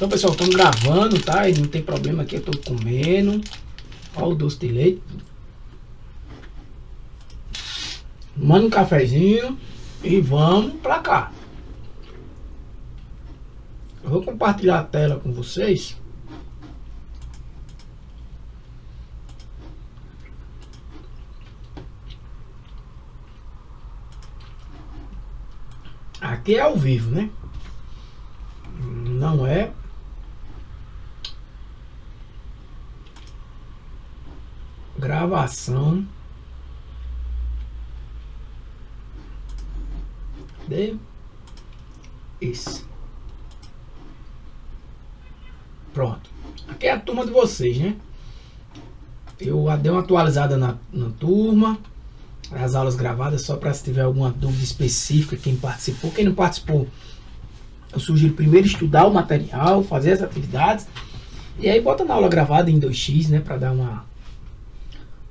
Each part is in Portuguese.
Então, pessoal, estamos gravando, tá? E não tem problema aqui, eu tô comendo. Olha o doce de leite. Manda um cafezinho e vamos pra cá. Eu vou compartilhar a tela com vocês. Aqui é ao vivo, né? Não é gravação de isso. Pronto. Aqui é a turma de vocês, né? Eu dei uma atualizada na turma, as aulas gravadas, só para se tiver alguma dúvida específica, quem participou, quem não participou, eu sugiro primeiro estudar o material, fazer as atividades e aí bota na aula gravada em 2x, né, para dar uma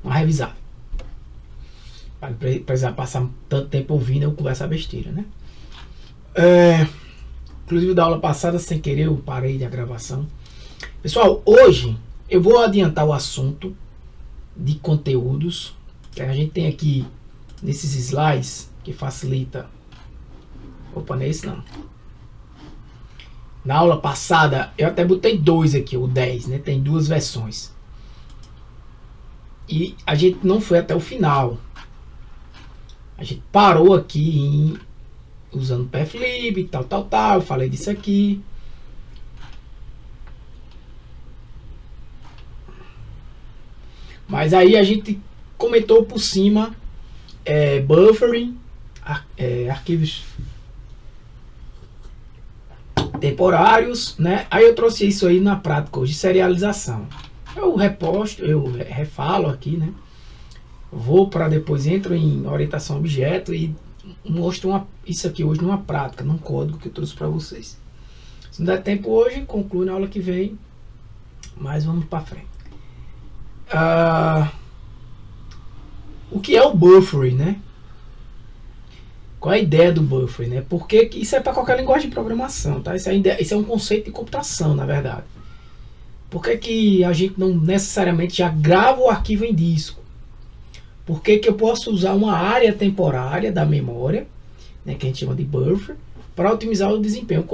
revisada. Para não precisar passar tanto tempo ouvindo eu conversar besteira, né? Inclusive da aula passada, sem querer, eu parei a gravação. Pessoal, hoje eu vou adiantar o assunto de conteúdos. A gente tem aqui nesses slides que facilita. Opa, não é esse não. Na aula passada eu até botei 2 aqui, o 10, né? Tem 2 versões. E a gente não foi até o final. A gente parou aqui usando PFLib, tal. Eu falei disso aqui. Mas aí a gente comentou por cima buffering, arquivos temporários, né? Aí eu trouxe isso aí na prática hoje, serialização. Eu reposto, eu refalo aqui, né? Vou para depois, entro em orientação a objeto e mostro isso aqui hoje numa prática, num código que eu trouxe para vocês. Se não der tempo hoje, concluo na aula que vem, mas vamos para frente. O que é o buffering, né? Qual é a ideia do buffering, né? Porque isso é para qualquer linguagem de programação, tá? Isso é um conceito de computação, na verdade. Por que a gente não necessariamente já grava o arquivo em disco? Por que eu posso usar uma área temporária da memória, né, que a gente chama de buffer, para otimizar o desempenho?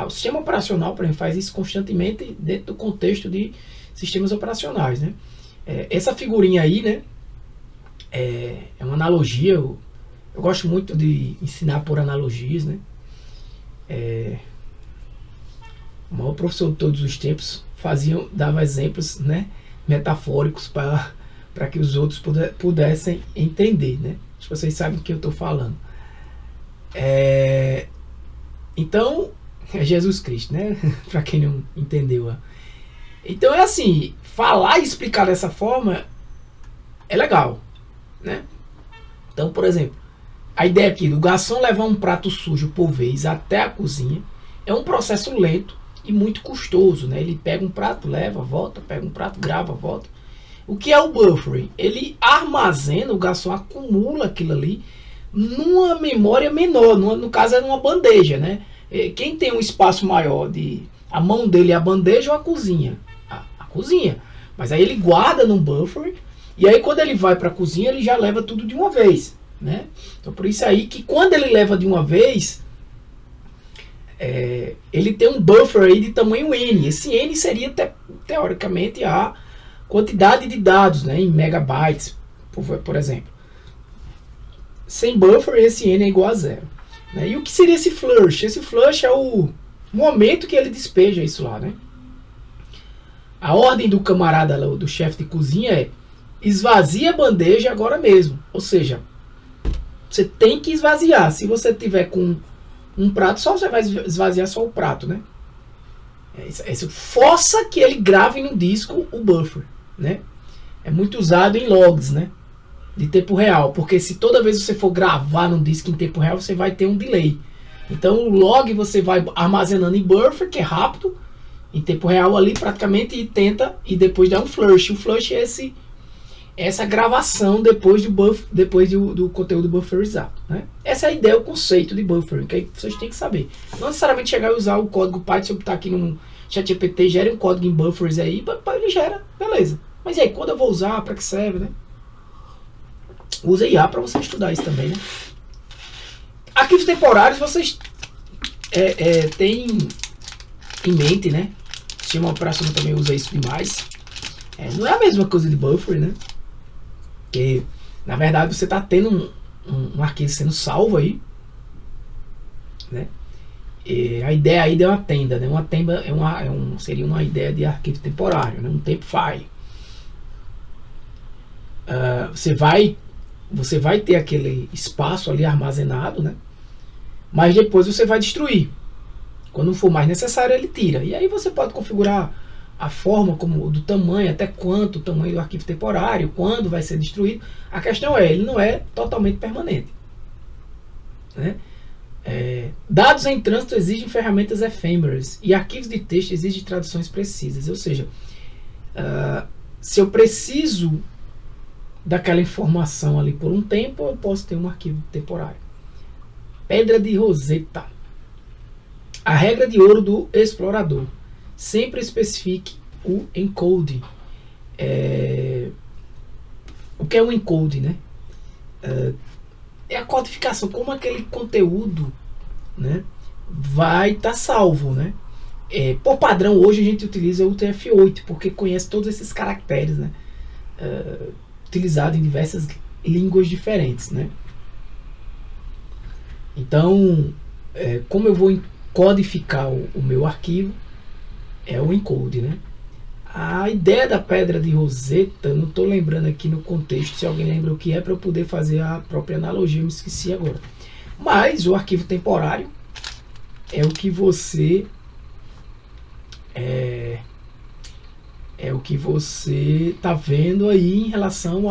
O sistema operacional, por exemplo, faz isso constantemente dentro do contexto de sistemas operacionais, né? Essa figurinha aí, né, é uma analogia. Eu gosto muito de ensinar por analogias, né? O maior professor de todos os tempos dava exemplos, né, metafóricos para que os outros pudessem entender, né? Acho que vocês sabem do que eu estou falando. Então, é Jesus Cristo, né? Para quem não entendeu. Então é assim, falar e explicar dessa forma é legal, né? Então, por exemplo, a ideia aqui do garçom levar um prato sujo por vez até a cozinha é um processo lento e muito custoso, né? Ele pega um prato, leva, volta, pega um prato, grava, volta. O que é o buffering? Ele armazena, o garçom acumula aquilo ali numa memória menor, no caso é numa bandeja, né? Quem tem um espaço maior, a mão dele é a bandeja ou a cozinha? A cozinha. Mas aí ele guarda no buffer e aí quando ele vai para a cozinha ele já leva tudo de uma vez, né? Então por isso aí que quando ele leva de uma vez, ele tem um buffer aí de tamanho N. Esse N seria teoricamente a quantidade de dados, né, em megabytes, por exemplo. Sem buffer, esse N é igual a 0. Né? E o que seria esse flush? Esse flush é o momento que ele despeja isso lá, né? A ordem do camarada, do chefe de cozinha é esvazia a bandeja agora mesmo. Ou seja, você tem que esvaziar. Se você tiver com um prato só, você vai esvaziar só o prato, né? Força que ele grave no disco o buffer, né? É muito usado em logs, né, de tempo real, porque se toda vez você for gravar no disco em tempo real, você vai ter um delay. Então o log você vai armazenando em buffer, que é rápido, em tempo real ali praticamente, e depois dá um flush. O flush é essa gravação depois do conteúdo bufferizado, né? Essa é a ideia, o conceito de buffering, que aí vocês têm que saber. Não necessariamente chegar e usar o código Python, se eu botar aqui no ChatGPT, gere um código em buffers aí, ele gera, beleza. Mas e aí, quando eu vou usar, para que serve, né? Usa IA para você estudar isso também, né? Arquivos temporários, vocês têm em mente, né? O sistema operacional também usa isso demais. Não é a mesma coisa de buffer, né? Porque, na verdade, você está tendo um arquivo sendo salvo aí, né? E a ideia aí é uma tenda, né? Uma tenda seria uma ideia de arquivo temporário, né? Um temp file. Você vai ter aquele espaço ali armazenado, né? Mas depois você vai destruir. Quando for mais necessário, ele tira. E aí você pode configurar a forma, como do tamanho, até quanto o tamanho do arquivo temporário, quando vai ser destruído. A questão ele não é totalmente permanente, né? Dados em trânsito exigem ferramentas efêmeras e arquivos de texto exigem traduções precisas. Ou seja, se eu preciso daquela informação ali por um tempo, eu posso ter um arquivo temporário. Pedra de Roseta. A regra de ouro do explorador. Sempre especifique o encode. O que é o encode, né? É a codificação, como aquele conteúdo, né, vai estar salvo, né? Por padrão, hoje a gente utiliza o UTF-8, porque conhece todos esses caracteres, né? Utilizado em diversas línguas diferentes, né? Então, como eu vou codificar o meu arquivo, é o encode, né? A ideia da pedra de Roseta, não estou lembrando aqui no contexto, se alguém lembra o que é, para eu poder fazer a própria analogia, eu me esqueci agora. Mas o arquivo temporário é o que você está vendo aí em relação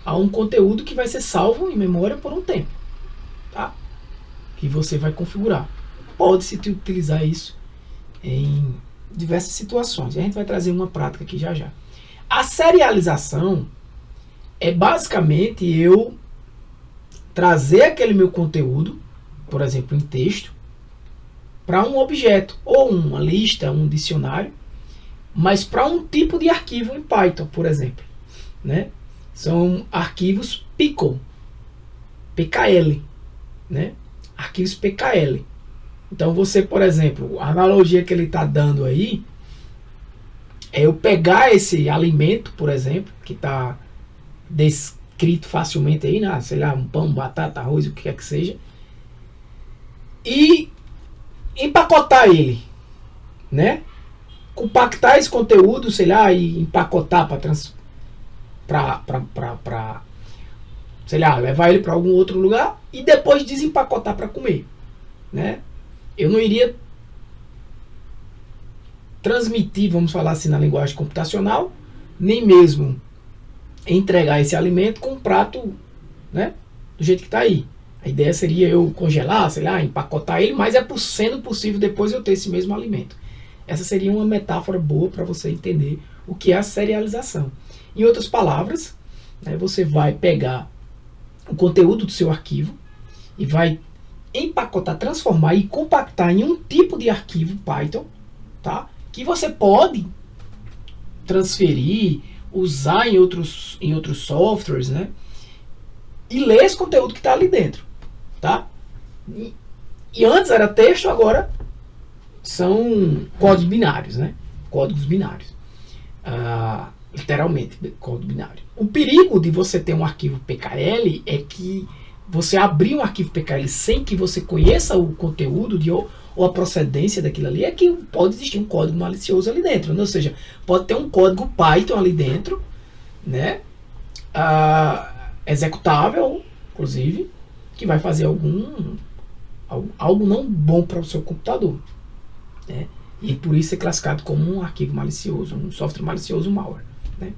a um conteúdo que vai ser salvo em memória por um tempo, tá? Que você vai configurar. Pode-se utilizar isso em diversas situações. A gente vai trazer uma prática aqui já já. A serialização é basicamente eu trazer aquele meu conteúdo, por exemplo, em texto, para um objeto, ou uma lista, um dicionário, mas para um tipo de arquivo em Python, por exemplo, né? São arquivos PKL, né? Arquivos PKL. Então você, por exemplo, a analogia que ele está dando aí é eu pegar esse alimento, por exemplo, que está descrito facilmente aí, né? Sei lá, um pão, batata, arroz, o que quer que seja, e empacotar ele, né? Compactar esse conteúdo, sei lá, e empacotar para sei lá, levar ele para algum outro lugar e depois desempacotar para comer, né? Eu não iria transmitir, vamos falar assim, na linguagem computacional, nem mesmo entregar esse alimento com um prato, né, do jeito que está aí. A ideia seria eu congelar, sei lá, empacotar ele, mas sendo possível depois eu ter esse mesmo alimento. Essa seria uma metáfora boa para você entender o que é a serialização. Em outras palavras, né, você vai pegar o conteúdo do seu arquivo e vai empacotar, transformar e compactar em um tipo de arquivo Python, tá? Que você pode transferir, usar em outros softwares, né? E ler esse conteúdo que está ali dentro, tá? E antes era texto, agora são códigos binários, né? Códigos binários. Literalmente, código binário. O perigo de você ter um arquivo PKL é que você abrir um arquivo PKL sem que você conheça o conteúdo ou a procedência daquilo ali, é que pode existir um código malicioso ali dentro, né? Ou seja, pode ter um código Python ali dentro, né? Executável, inclusive, que vai fazer algo não bom para o seu computador, né? E por isso é classificado como um arquivo malicioso, um software malicioso, um malware, né?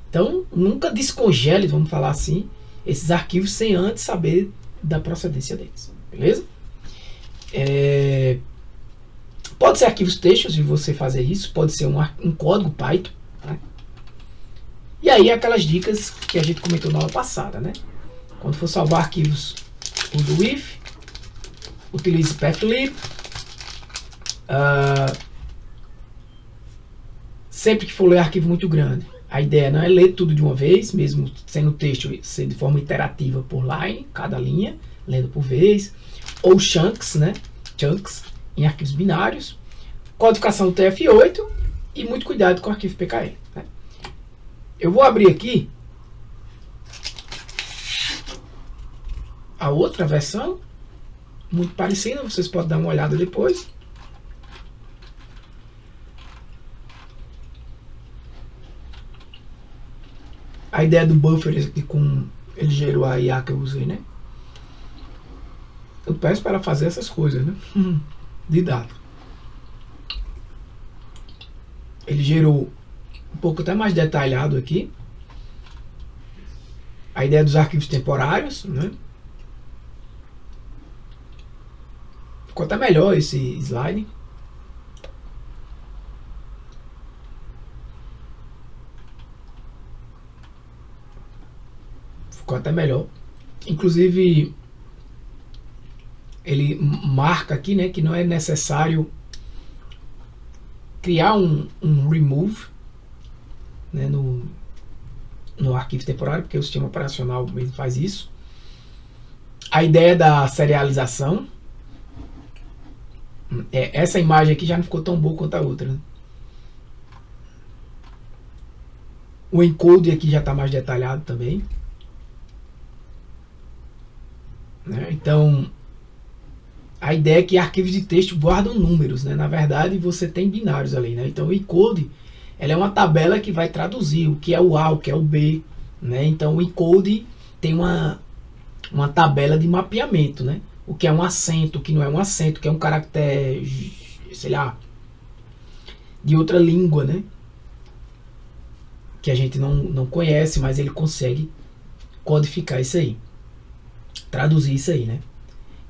Então, nunca descongele, vamos falar assim, esses arquivos sem antes saber da procedência deles, beleza? Pode ser arquivos textos e você fazer isso, pode ser um código Python, né? E aí aquelas dicas que a gente comentou na aula passada, né? Quando for salvar arquivos, use o if, utilize pathlib. Sempre que for ler arquivo muito grande, a ideia não é ler tudo de uma vez, mesmo sendo texto, ser de forma iterativa por line, cada linha, lendo por vez, ou chunks, né? Chunks em arquivos binários, codificação TF8 e muito cuidado com o arquivo PKL. Né? Eu vou abrir aqui a outra versão, muito parecida, vocês podem dar uma olhada depois. A ideia do buffer aqui com ele gerou a IA que eu usei, né? Eu peço para ela fazer essas coisas, né? De dado. Ele gerou um pouco até mais detalhado aqui. A ideia dos arquivos temporários, né? Ficou até melhor esse slide. Ficou até melhor. Inclusive, ele marca aqui, né, que não é necessário criar um remove, né, no arquivo temporário, porque o sistema operacional mesmo faz isso. A ideia da serialização. Essa imagem aqui já não ficou tão boa quanto a outra. Né? O encode aqui já está mais detalhado também. Né? Então, a ideia é que arquivos de texto guardam números. Né? Na verdade, você tem binários ali. Né? Então, o encode ela é uma tabela que vai traduzir o que é o A, o que é o B. Né? Então, o encode tem uma tabela de mapeamento. Né? O que é um acento, o que não é um acento, o que é um caractere, sei lá, de outra língua, né? Que a gente não conhece, mas ele consegue codificar isso aí, traduzir isso aí, né?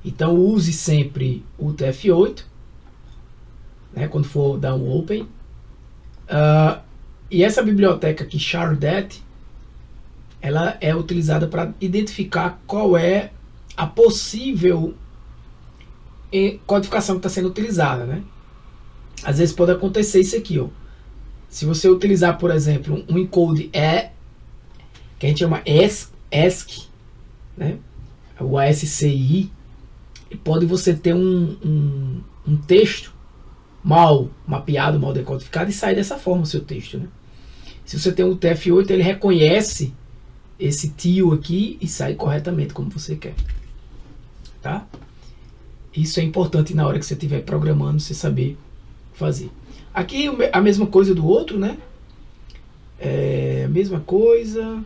Então use sempre o TF8, né? Quando for dar um open. E essa biblioteca aqui, Chardet, ela é utilizada para identificar qual é a possível codificação que está sendo utilizada, né? Às vezes pode acontecer isso aqui, ó. Se você utilizar, por exemplo, um encode que a gente chama ASCII, né? O ASCII, pode você ter um texto mal mapeado, mal decodificado e sair dessa forma o seu texto, né? Se você tem um TF8, ele reconhece esse tio aqui e sai corretamente como você quer. Tá? Isso é importante na hora que você estiver programando, você saber fazer. Aqui a mesma coisa do outro, né? A mesma coisa,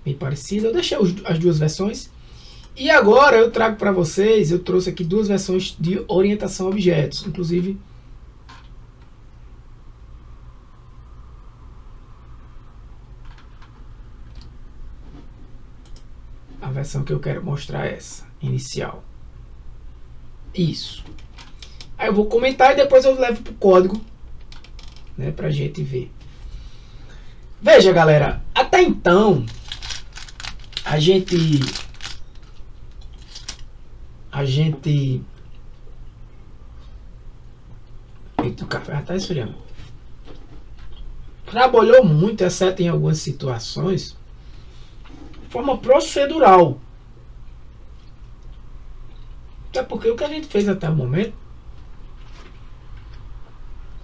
bem parecida. Eu deixei as duas versões. E agora eu trago para vocês, eu trouxe aqui duas versões de orientação a objetos. Inclusive, a versão que eu quero mostrar é essa, inicial. Isso. Aí eu vou comentar e depois eu levo para o código, né, para a gente ver. Veja, galera, até então a gente eita, o café já está esfriando. Trabalhou muito, exceto em algumas situações, de forma procedural. Até porque o que a gente fez até o momento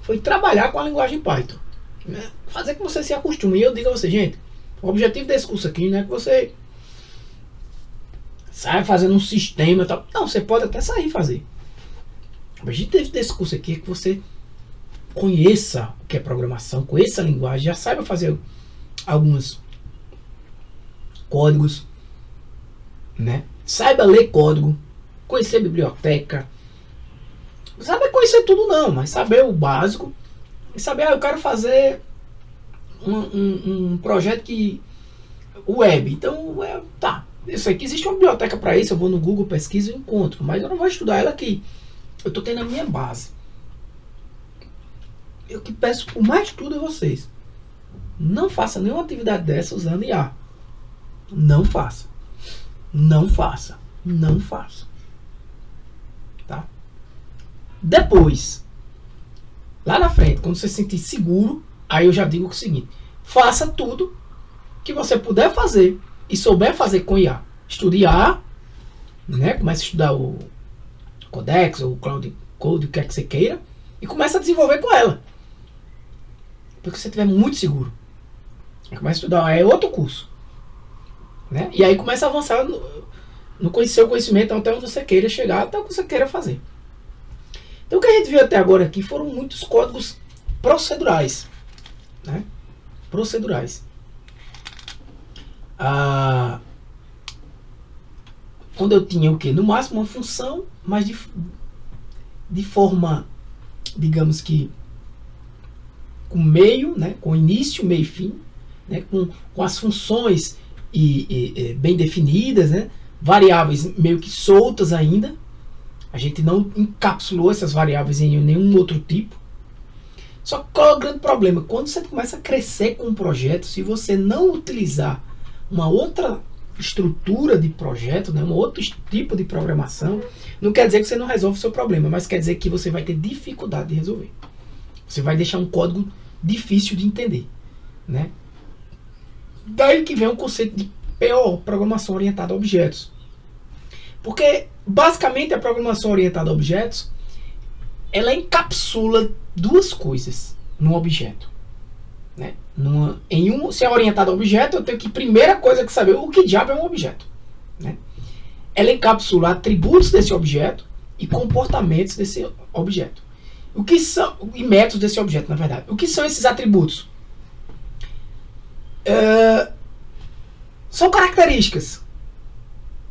foi trabalhar com a linguagem Python, né? Fazer que você se acostume. E eu digo a você, gente, o objetivo desse curso aqui não é que você saia fazendo um sistema e tal. Não, você pode até sair fazer. O objetivo desse curso aqui é que você conheça o que é programação, conheça a linguagem, já saiba fazer alguns códigos, né? Saiba ler código, conhecer a biblioteca. Não sabe conhecer tudo não, mas saber o básico e saber, eu quero fazer um projeto que web. Então, tá, isso aqui existe uma biblioteca para isso, eu vou no Google, pesquiso e encontro, mas eu não vou estudar ela aqui. Eu estou tendo a minha base. Eu que peço por mais tudo a vocês. Não faça nenhuma atividade dessa usando IA. Não faça. Não faça. Não faça. Tá? Depois, lá na frente, quando você se sentir seguro, aí eu já digo o seguinte: faça tudo que você puder fazer e souber fazer com IA. Estude IA, né? Comece a estudar o Codex ou o Cloud Code, o que é que você queira, e comece a desenvolver com ela. Porque você estiver muito seguro. Começa a estudar, é outro curso. Né? E aí começa a avançar no seu conhecimento até onde você queira chegar, até o que você queira fazer. Então o que a gente viu até agora aqui foram muitos códigos procedurais. Né? Procedurais. Onde eu tinha o quê? No máximo uma função, mas de forma, digamos que com meio, né? Com início, meio e fim, né? Com as funções bem definidas, né? Variáveis meio que soltas ainda. A gente não encapsulou essas variáveis em nenhum outro tipo. Só que qual é o grande problema? Quando você começa a crescer com um projeto, se você não utilizar uma outra estrutura de projeto, né, um outro tipo de programação, não quer dizer que você não resolve o seu problema, mas quer dizer que você vai ter dificuldade de resolver. Você vai deixar um código difícil de entender. Né? Daí que vem o conceito de PO, Programação Orientada a Objetos. Porque, basicamente, a programação orientada a objetos, ela encapsula duas coisas num objeto. Né? Se é orientado a objeto, eu tenho que, primeira coisa que saber, o que diabo é um objeto. Né? Ela encapsula atributos desse objeto e comportamentos desse objeto. O que são, e métodos desse objeto, na verdade. O que são esses atributos? São características.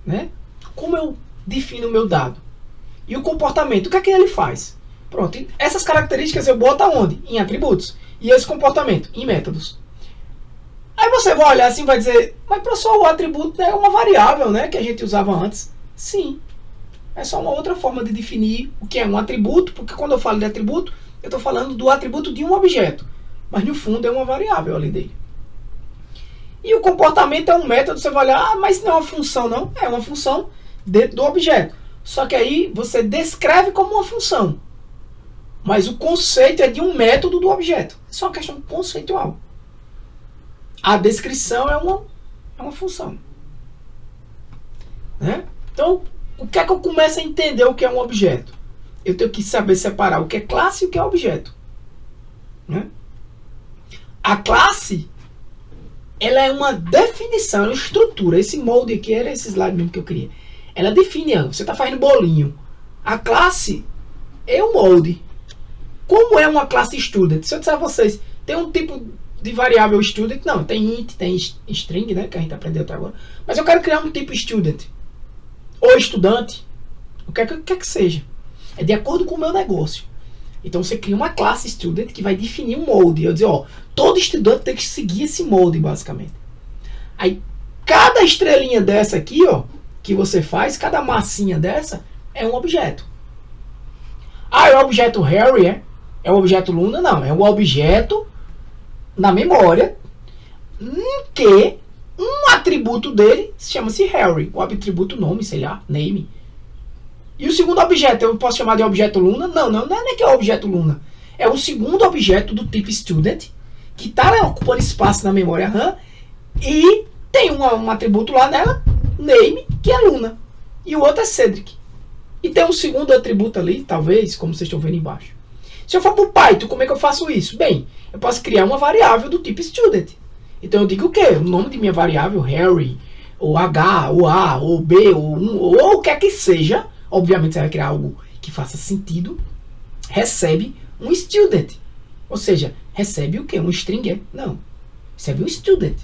Né? Como eu defino o meu dado? E o comportamento, o que é que ele faz? Pronto, essas características eu boto aonde? Em atributos. E esse comportamento? Em métodos. Aí você vai olhar assim e vai dizer, mas professor, o atributo é uma variável, né, que a gente usava antes. Sim, é só uma outra forma de definir o que é um atributo, porque quando eu falo de atributo, eu estou falando do atributo de um objeto. Mas no fundo é uma variável ali dele. E o comportamento é um método, você vai olhar, mas não é uma função não, é uma função dentro do objeto. Só que aí você descreve como uma função. Mas o conceito é de um método do objeto. Isso é uma questão conceitual. A descrição é uma função. Né? Então, o que é que eu começo a entender o que é um objeto? Eu tenho que saber separar o que é classe e o que é objeto. Né? A classe, ela é uma definição, uma estrutura. Esse molde aqui era esse slide mesmo que eu queria. Ela define, você está fazendo bolinho. A classe é um molde. Como é uma classe student? Se eu disser a vocês, tem um tipo de variável student, não, tem int, tem string, né, que a gente aprendeu até agora, mas eu quero criar um tipo student, ou estudante, o que quer que seja, é de acordo com o meu negócio. Então você cria uma classe student que vai definir um molde, eu dizer, ó, todo estudante tem que seguir esse molde, basicamente. Aí, cada estrelinha dessa aqui, ó, que você faz, cada massinha dessa, é um objeto. Ah, é o objeto Harry, é? É o objeto Luna? Não, é um objeto na memória que um atributo dele chama-se Harry. O atributo nome, sei lá, name. E o segundo objeto, eu posso chamar de objeto Luna? Não é nem que é o objeto Luna. É o segundo objeto do tipo student, que está ocupando espaço na memória RAM, e tem um atributo lá nela, name, que é Luna. E o outro é Cedric. E tem um segundo atributo ali, talvez, como vocês estão vendo embaixo. Se eu for para o Python, como é que eu faço isso? Bem, eu posso criar uma variável do tipo student. Então eu digo o quê? O nome de minha variável, Harry, ou H, ou A, ou B, ou o que é que seja. Obviamente você vai criar algo que faça sentido. Recebe um student. Ou seja, recebe o quê? Um string? Não. Recebe um student.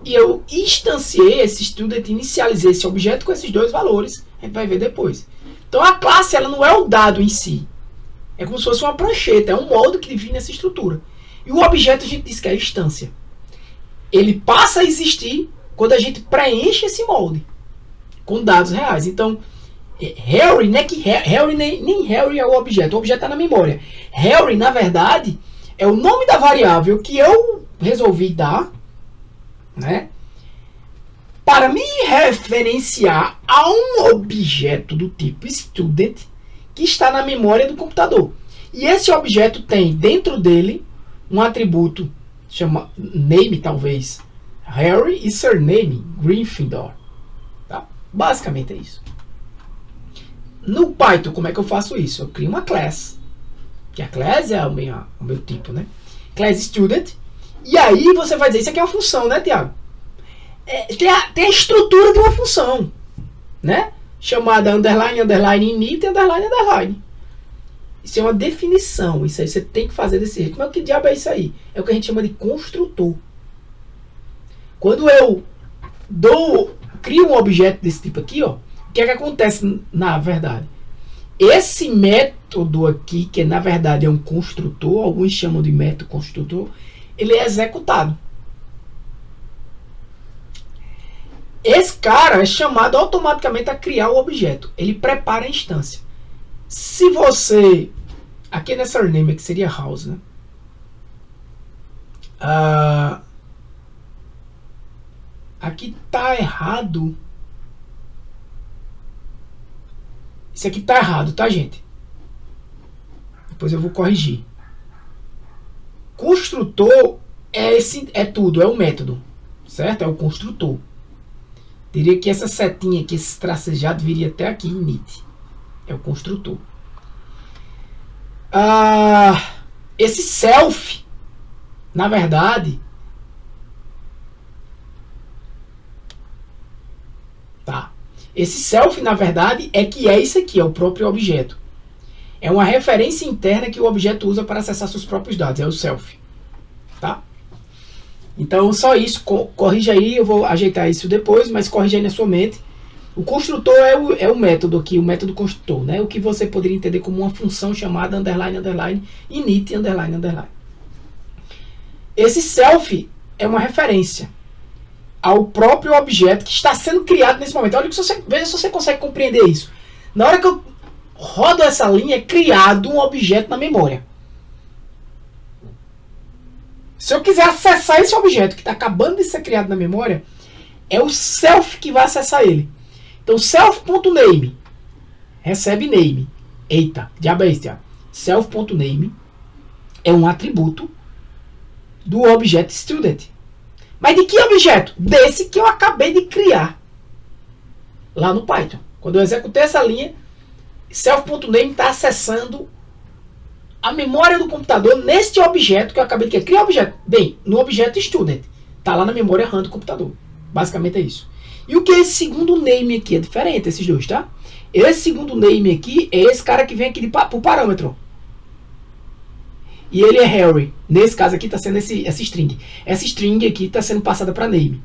E eu instanciei esse student, inicializei esse objeto com esses dois valores. A gente vai ver depois. Então a classe, ela não é o dado em si. É como se fosse uma prancheta, é um molde que define essa estrutura. E o objeto a gente diz que é a instância. Ele passa a existir quando a gente preenche esse molde com dados reais. Então, Harry, né, que Harry nem Harry é o objeto está na memória. Harry, na verdade, é o nome da variável que eu resolvi dar, né, para me referenciar a um objeto do tipo student que está na memória do computador. E esse objeto tem dentro dele um atributo chama name, talvez Harry, e surname Gryffindor. Tá? Basicamente é isso. No Python, como é que eu faço isso? Eu crio uma class, que a class é o meu tipo, né? Class student. E aí você vai dizer, isso aqui é uma função, né, Tiago? Tem a estrutura de uma função, né? Chamada underline, underline, init, underline, underline. Isso é uma definição. Isso aí você tem que fazer desse jeito. Mas que diabo é isso aí? É o que a gente chama de construtor. Quando eu crio um objeto desse tipo aqui, ó, o que é que acontece na verdade? Esse método aqui, que na verdade é um construtor, alguns chamam de método construtor, ele é executado. Esse cara é chamado automaticamente a criar o objeto. Ele prepara a instância. Se você... Aqui nessa surname que seria house, né? Aqui tá errado. Isso aqui tá errado, tá, gente? Depois eu vou corrigir. Construtor é tudo, é o método. Certo? É o construtor. Teria que essa setinha aqui, esse tracejado, viria até aqui, init. É o construtor. Esse self, na verdade, tá? Esse self, na verdade, é isso aqui, é o próprio objeto. É uma referência interna que o objeto usa para acessar seus próprios dados, é o self, tá? Então, só isso, corrija aí, eu vou ajeitar isso depois, mas corrija aí na sua mente. O construtor é o método aqui, o método construtor, né? O que você poderia entender como uma função chamada underline, underline, init, underline, underline. Esse self é uma referência ao próprio objeto que está sendo criado nesse momento. Olha, veja se você consegue compreender isso. Na hora que eu rodo essa linha, é criado um objeto na memória. Se eu quiser acessar esse objeto que está acabando de ser criado na memória, é o self que vai acessar ele. Então, self.name recebe name. Eita, diabo é esse, diabo. Self.name é um atributo do objeto student. Mas de que objeto? Desse que eu acabei de criar lá no Python. Quando eu executei essa linha, self.name está acessando a memória do computador neste objeto que eu acabei de criar. Criar objeto? Bem, no objeto student. Está lá na memória RAM do computador. Basicamente é isso. E o que é esse segundo name aqui? É diferente esses dois, tá? Esse segundo name aqui é esse cara que vem aqui pro parâmetro. E ele é Harry. Nesse caso aqui está sendo essa string. Essa string aqui está sendo passada para name.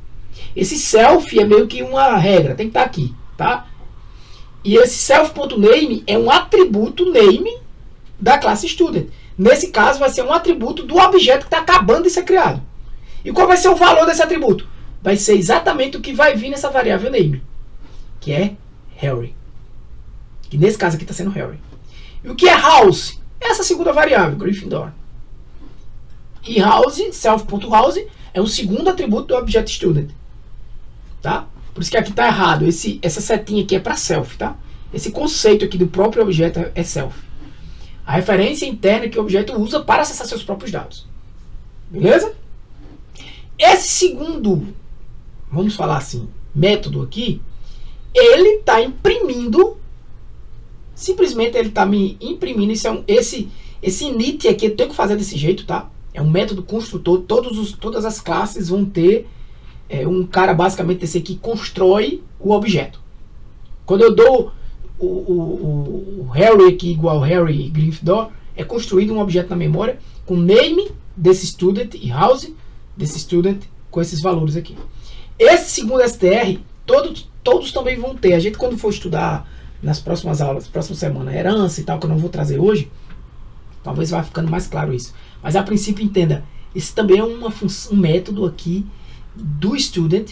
Esse self é meio que uma regra. Tem que estar aqui, tá? E esse self.name é um atributo name da classe student. Nesse caso vai ser um atributo do objeto que está acabando de ser criado. E qual vai ser o valor desse atributo? Vai ser exatamente o que vai vir nessa variável name, que é Harry. Que nesse caso aqui está sendo Harry. E o que é house? Essa segunda variável, Gryffindor. E house, self.house, é um segundo atributo do objeto student. Tá? Por isso que aqui está errado. Essa setinha aqui é para self. Tá? Esse conceito aqui do próprio objeto é self. A referência interna que o objeto usa para acessar seus próprios dados. Beleza? Esse segundo, vamos falar assim, método aqui, ele está imprimindo, simplesmente ele está me imprimindo, esse init aqui eu tenho que fazer desse jeito, tá? É um método construtor, todas as classes vão ter um cara basicamente esse aqui que constrói o objeto. Quando eu dou o Harry aqui igual Harry Gryffindor, é construído um objeto na memória com name desse student e house desse student com esses valores aqui. Esse segundo STR, todos também vão ter. A gente, quando for estudar nas próximas aulas, próxima semana, herança e tal, que eu não vou trazer hoje, talvez vá ficando mais claro isso. Mas a princípio, entenda, esse também é um método aqui do student,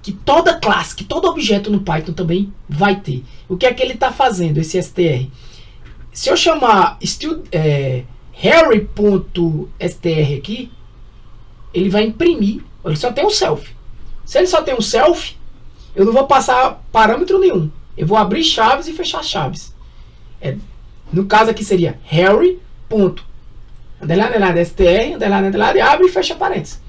que toda classe, que todo objeto no Python também vai ter. O que é que ele está fazendo, esse str? Se eu chamar Harry.str aqui, ele vai imprimir, ele só tem um self. Se ele só tem um self, eu não vou passar parâmetro nenhum. Eu vou abrir chaves e fechar chaves. No caso aqui seria Harry.str, abre e fecha parênteses.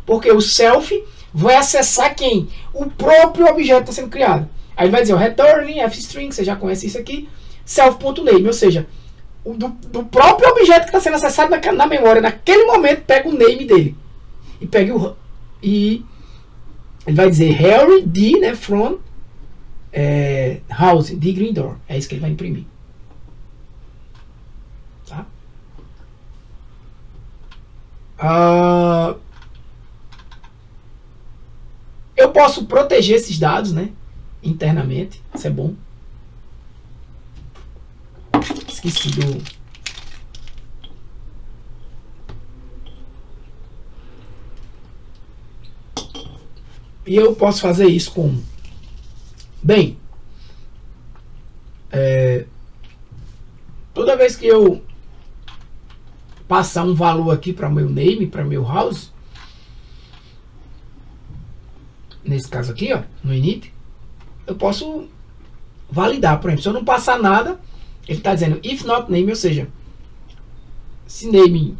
Porque o self vai acessar quem? O próprio objeto está sendo criado. Aí vai dizer, return, fstring, você já conhece isso aqui, self.name, ou seja, do próprio objeto que está sendo acessado na memória, naquele momento, pega o name dele. E pega e ele vai dizer Harry D, né, from house, D green door. É isso que ele vai imprimir. Tá? Eu posso proteger esses dados, né, internamente. Isso é bom. Esqueci do... E eu posso fazer isso com... Bem, toda vez que eu passar um valor aqui para meu name, para meu house, nesse caso aqui, ó, no init, eu posso validar. Por exemplo, se eu não passar nada, ele está dizendo if not name, ou seja, se name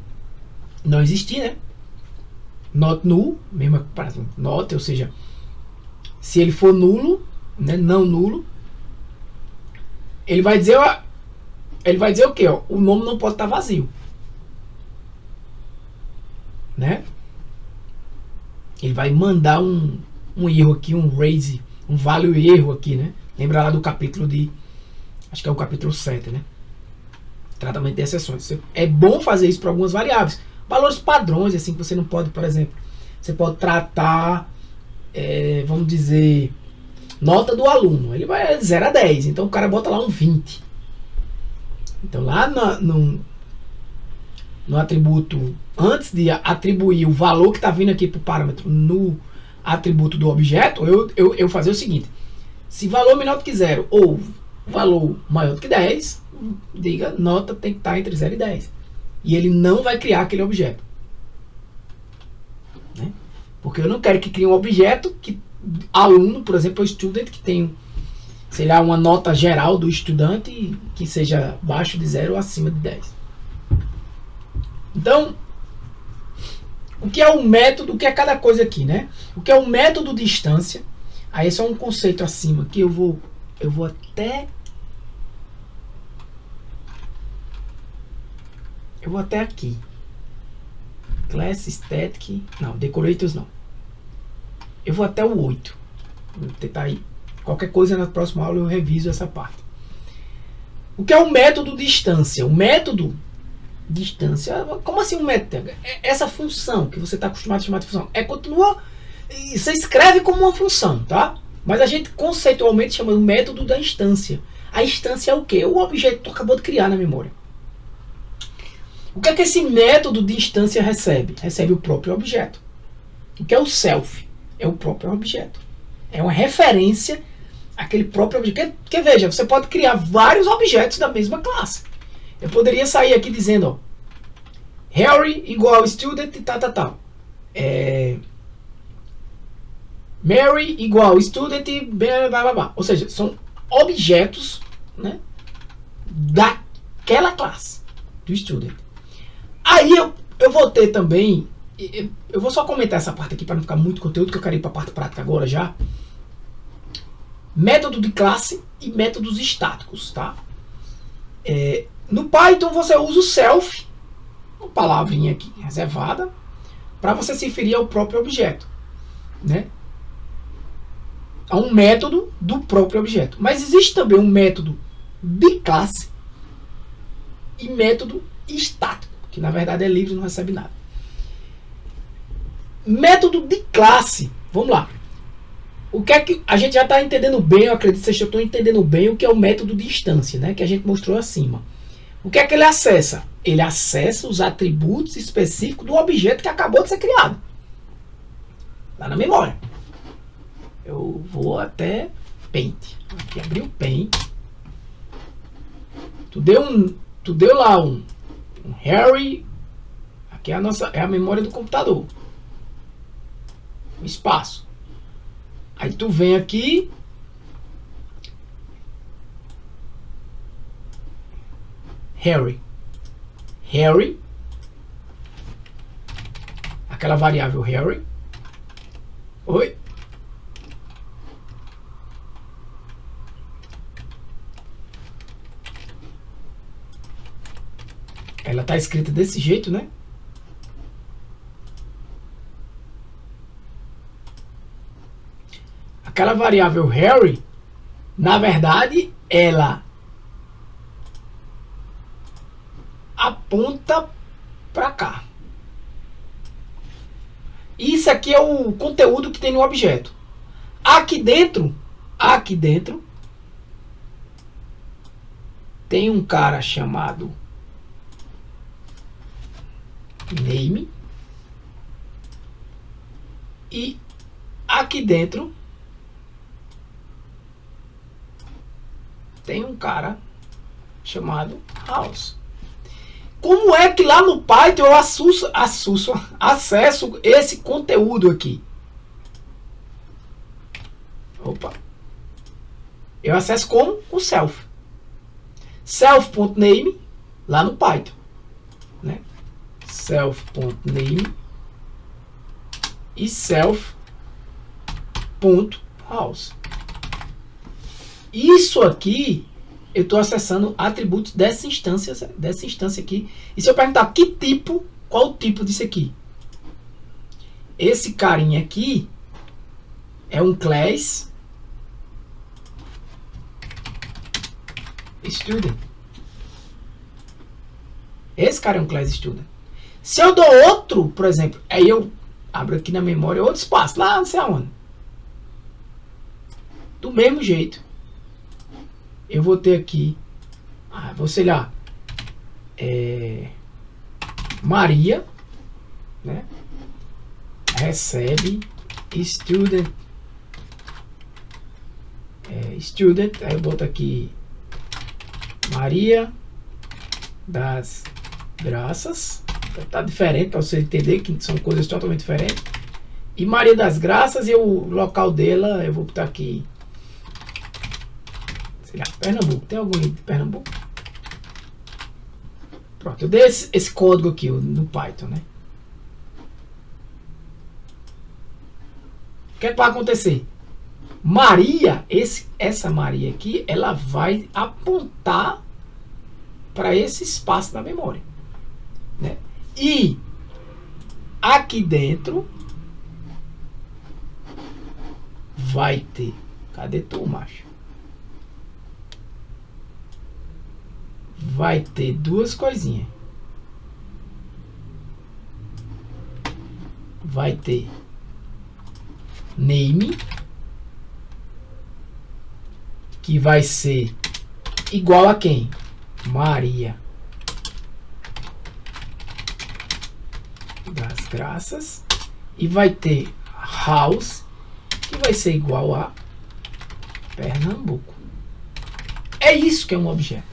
não existir, né? Not null, mesma not, ou seja, se ele for nulo, né, não nulo, ele vai dizer o que? O nome não pode estar vazio, né? Ele vai mandar um erro aqui, um raise, um value erro aqui, né? Lembra lá do capítulo acho que é o capítulo 7, né? Tratamento de exceções. É bom fazer isso para algumas variáveis. Valores padrões, assim, que você não pode, por exemplo, você pode tratar, vamos dizer, nota do aluno. Ele vai de 0 a 10, então o cara bota lá um 20. Então lá no atributo, antes de atribuir o valor que está vindo aqui para o parâmetro no atributo do objeto, eu fazer o seguinte: se valor menor do que 0 ou valor maior do que 10, diga nota tem que estar entre 0 e 10. E ele não vai criar aquele objeto, né? Porque eu não quero que crie um objeto que aluno, por exemplo, o student, que tem, sei lá, uma nota geral do estudante que seja abaixo de 0 ou acima de 10. Então, o que é o método, o que é cada coisa aqui, né? O que é o método de instância? Aí esse é um conceito acima que eu vou até aqui. Class, static, não, decorators não. Eu vou até o 8. Vou tentar aí. Qualquer coisa na próxima aula eu reviso essa parte. O que é o método de instância? O método de instância, como assim um método? Essa função que você está acostumado a chamar de função, continua, você escreve como uma função, tá? Mas a gente conceitualmente chama o método da instância. A instância é o quê? O objeto que tu acabou de criar na memória. O que é que esse método de instância recebe? Recebe o próprio objeto. O que é o self? É o próprio objeto. É uma referência àquele próprio objeto. Porque veja, você pode criar vários objetos da mesma classe. Eu poderia sair aqui dizendo, ó, Harry igual student, tal. Mary igual student, blá, blá, blá. Ou seja, são objetos, né, daquela classe do student. Aí eu vou ter também, eu vou só comentar essa parte aqui para não ficar muito conteúdo, que eu quero ir para a parte prática agora já. Método de classe e métodos estáticos, tá? No Python você usa o self, uma palavrinha aqui reservada, para você se referir ao próprio objeto, né? A um método do próprio objeto. Mas existe também um método de classe e método estático, que na verdade é livre e não recebe nada. Método de classe, vamos lá. O que é que a gente já está entendendo bem, eu acredito que vocês já estão entendendo bem o que é o método de instância, né, que a gente mostrou acima. O que é que ele acessa? Ele acessa os atributos específicos do objeto que acabou de ser criado lá na memória. Eu vou até Paint. Aqui abrir o Paint. Tu deu lá Um Harry. Aqui é a memória do computador. O espaço. Aí tu vem aqui. Harry. Harry. Aquela variável Harry. Oi. Ela tá escrita desse jeito, né? Aquela variável Harry, na verdade, ela aponta para cá. Isso aqui é o conteúdo que tem no objeto. Aqui dentro tem um cara chamado name, e aqui dentro tem um cara chamado house. Como é que lá no Python eu acesso esse conteúdo aqui? Opa. Eu acesso como? O self. Self.name lá no Python, né? Self.name e self.house. Isso aqui eu estou acessando atributos dessa instância aqui. E se eu perguntar que tipo, qual o tipo disso aqui? Esse carinha aqui é um class student. Esse cara é um class student. Se eu dou outro, por exemplo, aí eu abro aqui na memória outro espaço, lá não sei aonde. Do mesmo jeito, eu vou ter aqui, vou sei lá, Maria, né, recebe student, student, aí eu boto aqui Maria das Graças, tá diferente para você entender que são coisas totalmente diferentes. E Maria das Graças, e o local dela eu vou botar aqui, sei lá, Pernambuco. Tem algum de Pernambuco? Pronto, eu dei esse código aqui no Python, né? O que é que vai acontecer? Maria, essa Maria aqui, ela vai apontar para esse espaço da memória, né? E aqui dentro vai ter, cadê tu, macho? Vai ter duas coisinhas. Vai ter name, que vai ser igual a quem? Maria das Graças. E vai ter house, que vai ser igual a Pernambuco. É isso que é um objeto.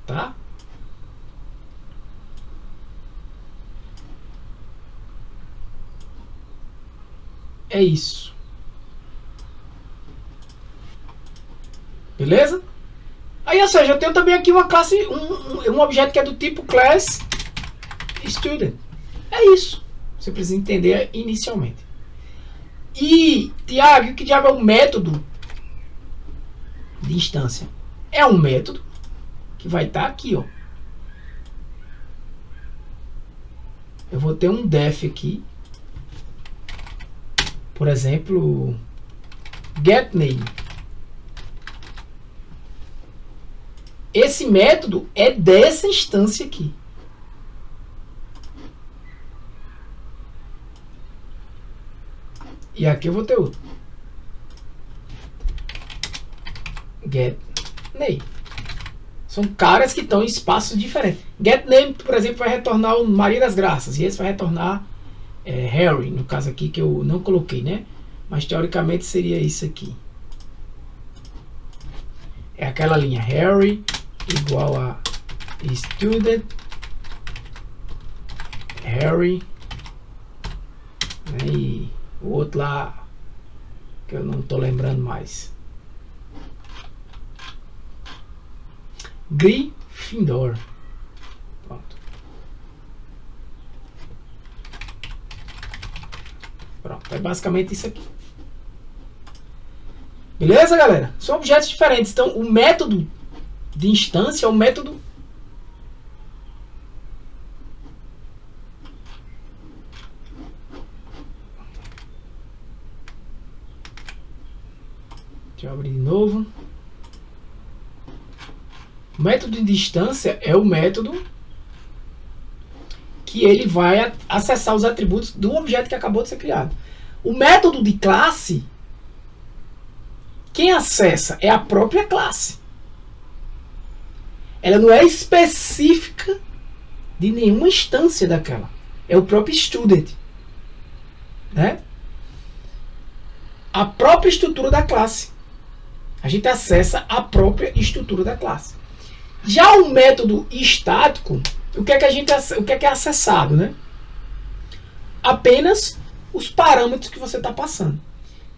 Tá? É isso. Beleza? Aí, ou seja, eu tenho também aqui uma classe, um objeto que é do tipo class student. É isso. Você precisa entender inicialmente. E, Tiago, que diabo é um método de instância? É um método que vai estar aqui, ó. Eu vou ter um def aqui. Por exemplo, getName. Esse método é dessa instância aqui. E aqui eu vou ter outro. getName. São caras que estão em espaços diferentes. getName, por exemplo, vai retornar o Maria das Graças. E esse vai retornar Harry, no caso aqui que eu não coloquei, né? Mas teoricamente seria isso aqui. É aquela linha Harry igual a student Harry, né? E o outro lá que eu não tô lembrando mais. Gryffindor. Pronto. Pronto, é basicamente isso aqui. Beleza, galera? São objetos diferentes. Então, o método de instância é o método... Deixa eu abrir de novo. O método de instância é o método que ele vai acessar os atributos do objeto que acabou de ser criado. O método de classe, quem acessa é a própria classe. Ela não é específica de nenhuma instância daquela. É o próprio student, né? A própria estrutura da classe. A gente acessa a própria estrutura da classe. Já o método estático, o que é acessado, né? Apenas os parâmetros que você está passando.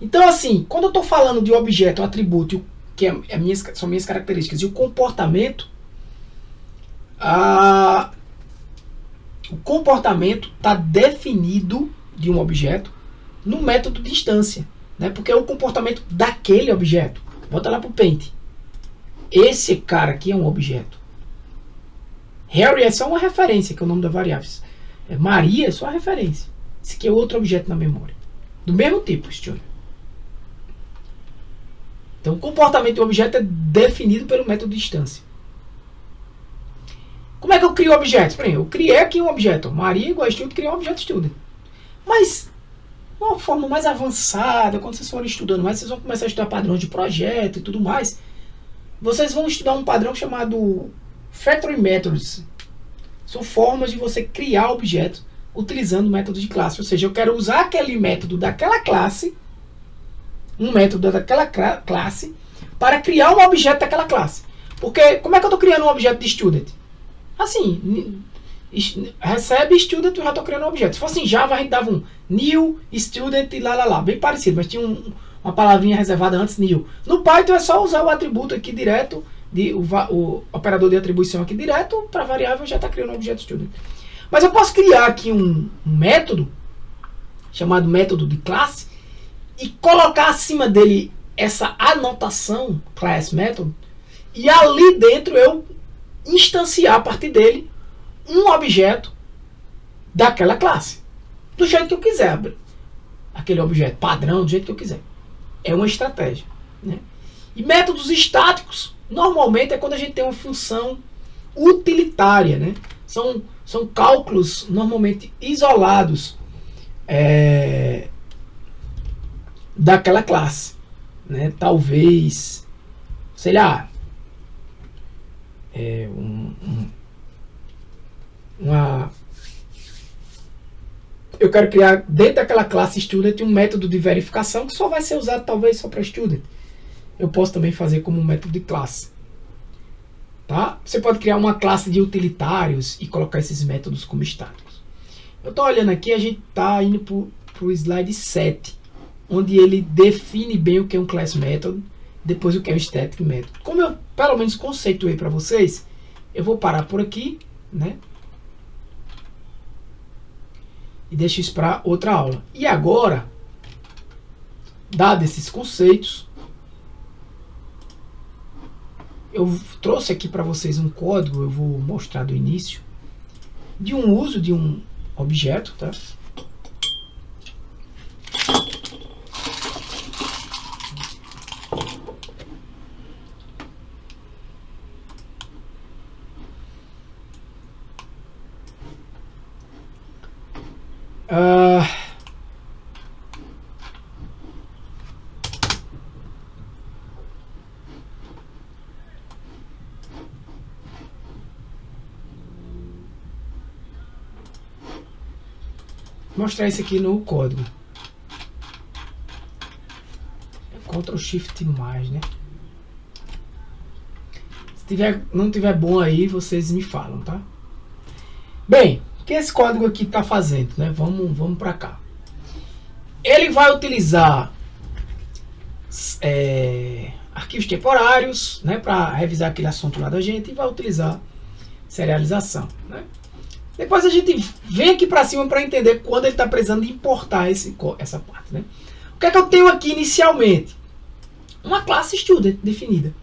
Então, assim, quando eu estou falando de objeto, atributo, que são minhas características, e o comportamento, o comportamento está definido de um objeto no método de instância, né? Porque é o comportamento daquele objeto. Bota lá para o Paint. Esse cara aqui é um objeto. Harry é só uma referência, que é o nome da variável. Maria é só uma referência. Esse aqui é outro objeto na memória. Do mesmo tipo, student. Então, o comportamento do objeto é definido pelo método de instância. Como é que eu crio objetos? Por exemplo, eu criei aqui um objeto. Maria igual a student, criei um objeto student. Mas, de uma forma mais avançada, quando vocês forem estudando mais, vocês vão começar a estudar padrões de projeto e tudo mais. Vocês vão estudar um padrão chamado Factory Methods. São formas de você criar objetos utilizando métodos de classe. Ou seja, eu quero usar aquele método daquela classe, um método daquela classe, para criar um objeto daquela classe. Porque, como é que eu estou criando um objeto de student? Assim, recebe student, eu já estou criando um objeto. Se fosse em Java, a gente dava um new student e lá. Bem parecido, mas tinha uma palavrinha reservada antes, new. No Python é só usar o atributo aqui direto, o operador de atribuição aqui direto, para a variável já está criando um objeto student. Mas eu posso criar aqui um método, chamado método de classe, e colocar acima dele essa anotação, class method, e ali dentro eu instanciar a partir dele um objeto daquela classe. Do jeito que eu quiser. Aquele objeto padrão, do jeito que eu quiser. É uma estratégia, né? E métodos estáticos, normalmente é quando a gente tem uma função utilitária, né? São cálculos normalmente isolados daquela classe, né? Talvez, sei lá, eu quero criar dentro daquela classe student um método de verificação que só vai ser usado talvez só para student. Eu posso também fazer como um método de classe. Tá? Você pode criar uma classe de utilitários e colocar esses métodos como estáticos. Eu estou olhando aqui, a gente está indo para o slide 7, onde ele define bem o que é um class method, depois o que é um static method. Como eu pelo menos conceituei para vocês, eu vou parar por aqui, né? E deixo isso para outra aula. E agora, dados esses conceitos, eu trouxe aqui para vocês um código, eu vou mostrar do início, de um uso de um objeto, tá? Mostrar isso aqui no código. Ctrl Shift mais, né? não tiver bom aí, vocês me falam, tá? Bem, o que esse código aqui está fazendo, né? Vamos para cá. Ele vai utilizar arquivos temporários, né, para revisar aquele assunto lá da gente, e vai utilizar serialização, né? Depois a gente vem aqui para cima para entender quando ele está precisando importar essa parte, né? O que é que eu tenho aqui inicialmente? Uma classe student definida,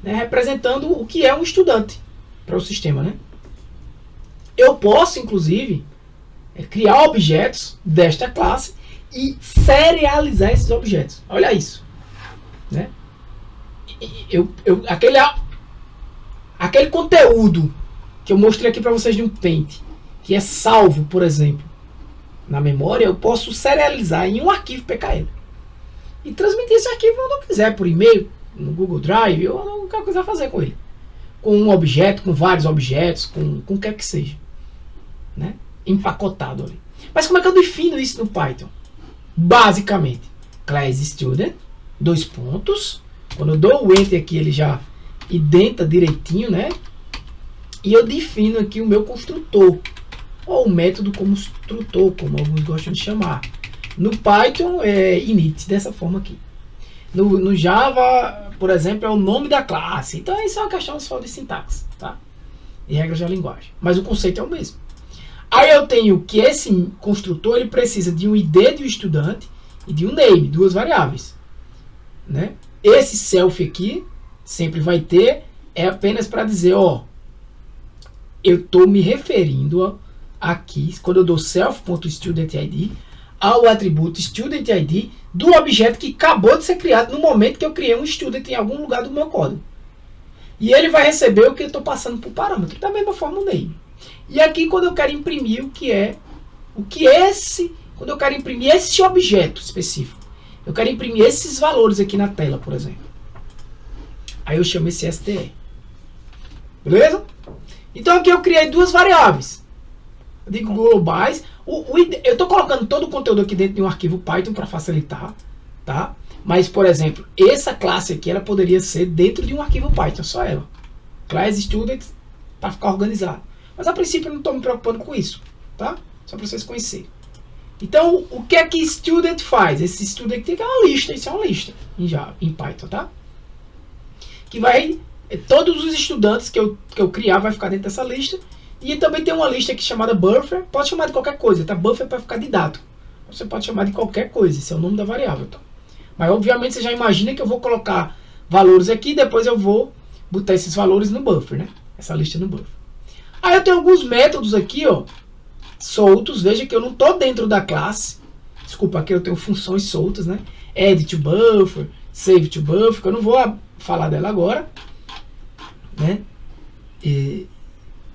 né, representando o que é um estudante para o sistema, né? Eu posso, inclusive, criar objetos desta classe e serializar esses objetos. Olha isso, né? Aquele conteúdo que eu mostrei aqui para vocês de um Paint, que é salvo, por exemplo, na memória, eu posso serializar em um arquivo PKL e transmitir esse arquivo onde eu quiser, por e-mail, no Google Drive, ou qualquer coisa a fazer com ele, com um objeto, com vários objetos, com o que quer que seja, né? Empacotado ali. Mas como é que eu defino isso no Python? Basicamente, class student, dois pontos. Quando eu dou o enter aqui, ele já identa direitinho, né? E eu defino aqui o meu construtor, ou o método construtor, como alguns gostam de chamar. No Python é init, dessa forma aqui. No Java, por exemplo, é o nome da classe. Então isso é uma questão só de sintaxe, tá? E regras da linguagem. Mas o conceito é o mesmo. Aí eu tenho que esse construtor ele precisa de um ID de um estudante e de um name, duas variáveis, né? Esse self aqui sempre vai ter, é apenas para dizer, ó, eu estou me referindo aqui, quando eu dou self.studentID, ao atributo studentID do objeto que acabou de ser criado no momento que eu criei um student em algum lugar do meu código. E ele vai receber o que eu estou passando por parâmetro, da mesma forma o name. E aqui quando eu quero imprimir quando eu quero imprimir esse objeto específico, eu quero imprimir esses valores aqui na tela, por exemplo. Aí eu chamo esse str. Beleza? Então aqui eu criei duas variáveis. Eu digo globais. Eu estou colocando todo o conteúdo aqui dentro de um arquivo Python para facilitar, tá? Mas, por exemplo, essa classe aqui, ela poderia ser dentro de um arquivo Python, só ela. Class student, para ficar organizado. Mas a princípio eu não estou me preocupando com isso, tá? Só para vocês conhecerem. Então, o que é que student faz? Esse student aqui é uma lista, isso é uma lista em Python, tá? Que vai, todos os estudantes que eu criar vai ficar dentro dessa lista. E também tem uma lista aqui chamada buffer, pode chamar de qualquer coisa, tá? Buffer para ficar de dado. Você pode chamar de qualquer coisa, esse é o nome da variável, tá? Mas obviamente você já imagina que eu vou colocar valores aqui, depois eu vou botar esses valores no buffer, né? Essa lista no buffer. Aí eu tenho alguns métodos aqui, ó, soltos. Veja que eu não estou dentro da classe. Desculpa, aqui eu tenho funções soltas, né? Add to buffer, save to buffer, que eu não vou falar dela agora, né?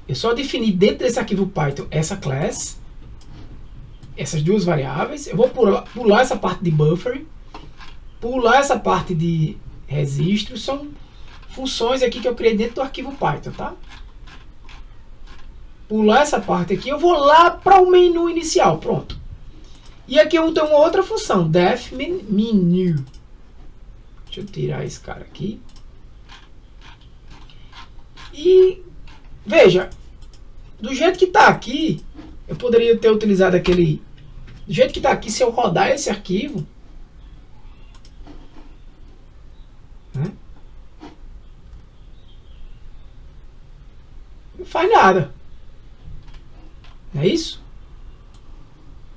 Eu só defini dentro desse arquivo Python essa class, essas duas variáveis. Eu vou pular essa parte de buffer, pular essa parte de registro. São funções aqui que eu criei dentro do arquivo Python, tá? Pular essa parte aqui, eu vou lá para o menu inicial, pronto. E aqui eu tenho uma outra função, def menu. Deixa eu tirar esse cara aqui. E veja, do jeito que está aqui, eu poderia ter utilizado aquele... Do jeito que está aqui, se eu rodar esse arquivo, né, não faz nada. Não é isso?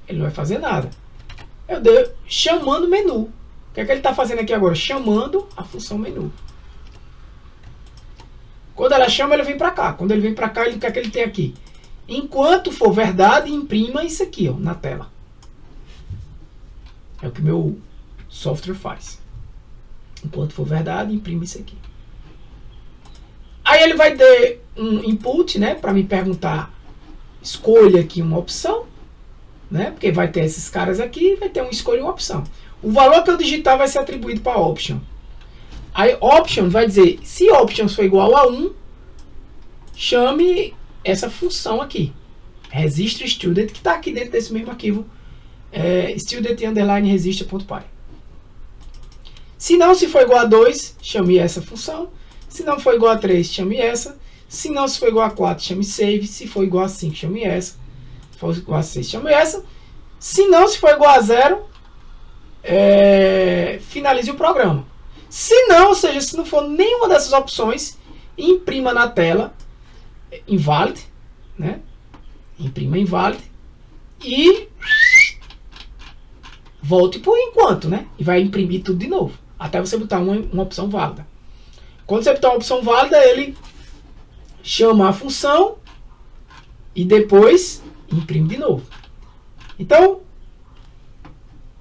Ele não vai fazer nada. Eu dei chamando menu. O que é que ele está fazendo aqui agora? Chamando a função menu. Quando ela chama, ele vem para cá. Quando ele vem para cá, o que é que ele tem aqui? Enquanto for verdade, imprima isso aqui, ó, na tela. É o que meu software faz. Enquanto for verdade, imprima isso aqui. Aí ele vai ter um input, né, para me perguntar, escolha aqui uma opção, né, porque vai ter esses caras aqui, vai ter um escolha uma opção. O valor que eu digitar vai ser atribuído para option. Aí option vai dizer, se options for igual a 1, chame essa função aqui, register student, que está aqui dentro desse mesmo arquivo, student underline register.py. Se não, se for igual a 2, chame essa função. Se não for igual a 3, chame essa. Se não for igual a 4, chame save. Se for igual a 5, chame essa. Se for igual a 6, chame essa. Se não, se for igual a 0, finalize o programa. Se não, ou seja, se não for nenhuma dessas opções, imprima na tela invalid, né? Imprima invalid e volte por enquanto, né? E vai imprimir tudo de novo, até você botar uma opção válida. Quando você botar uma opção válida, ele chama a função e depois imprime de novo. Então,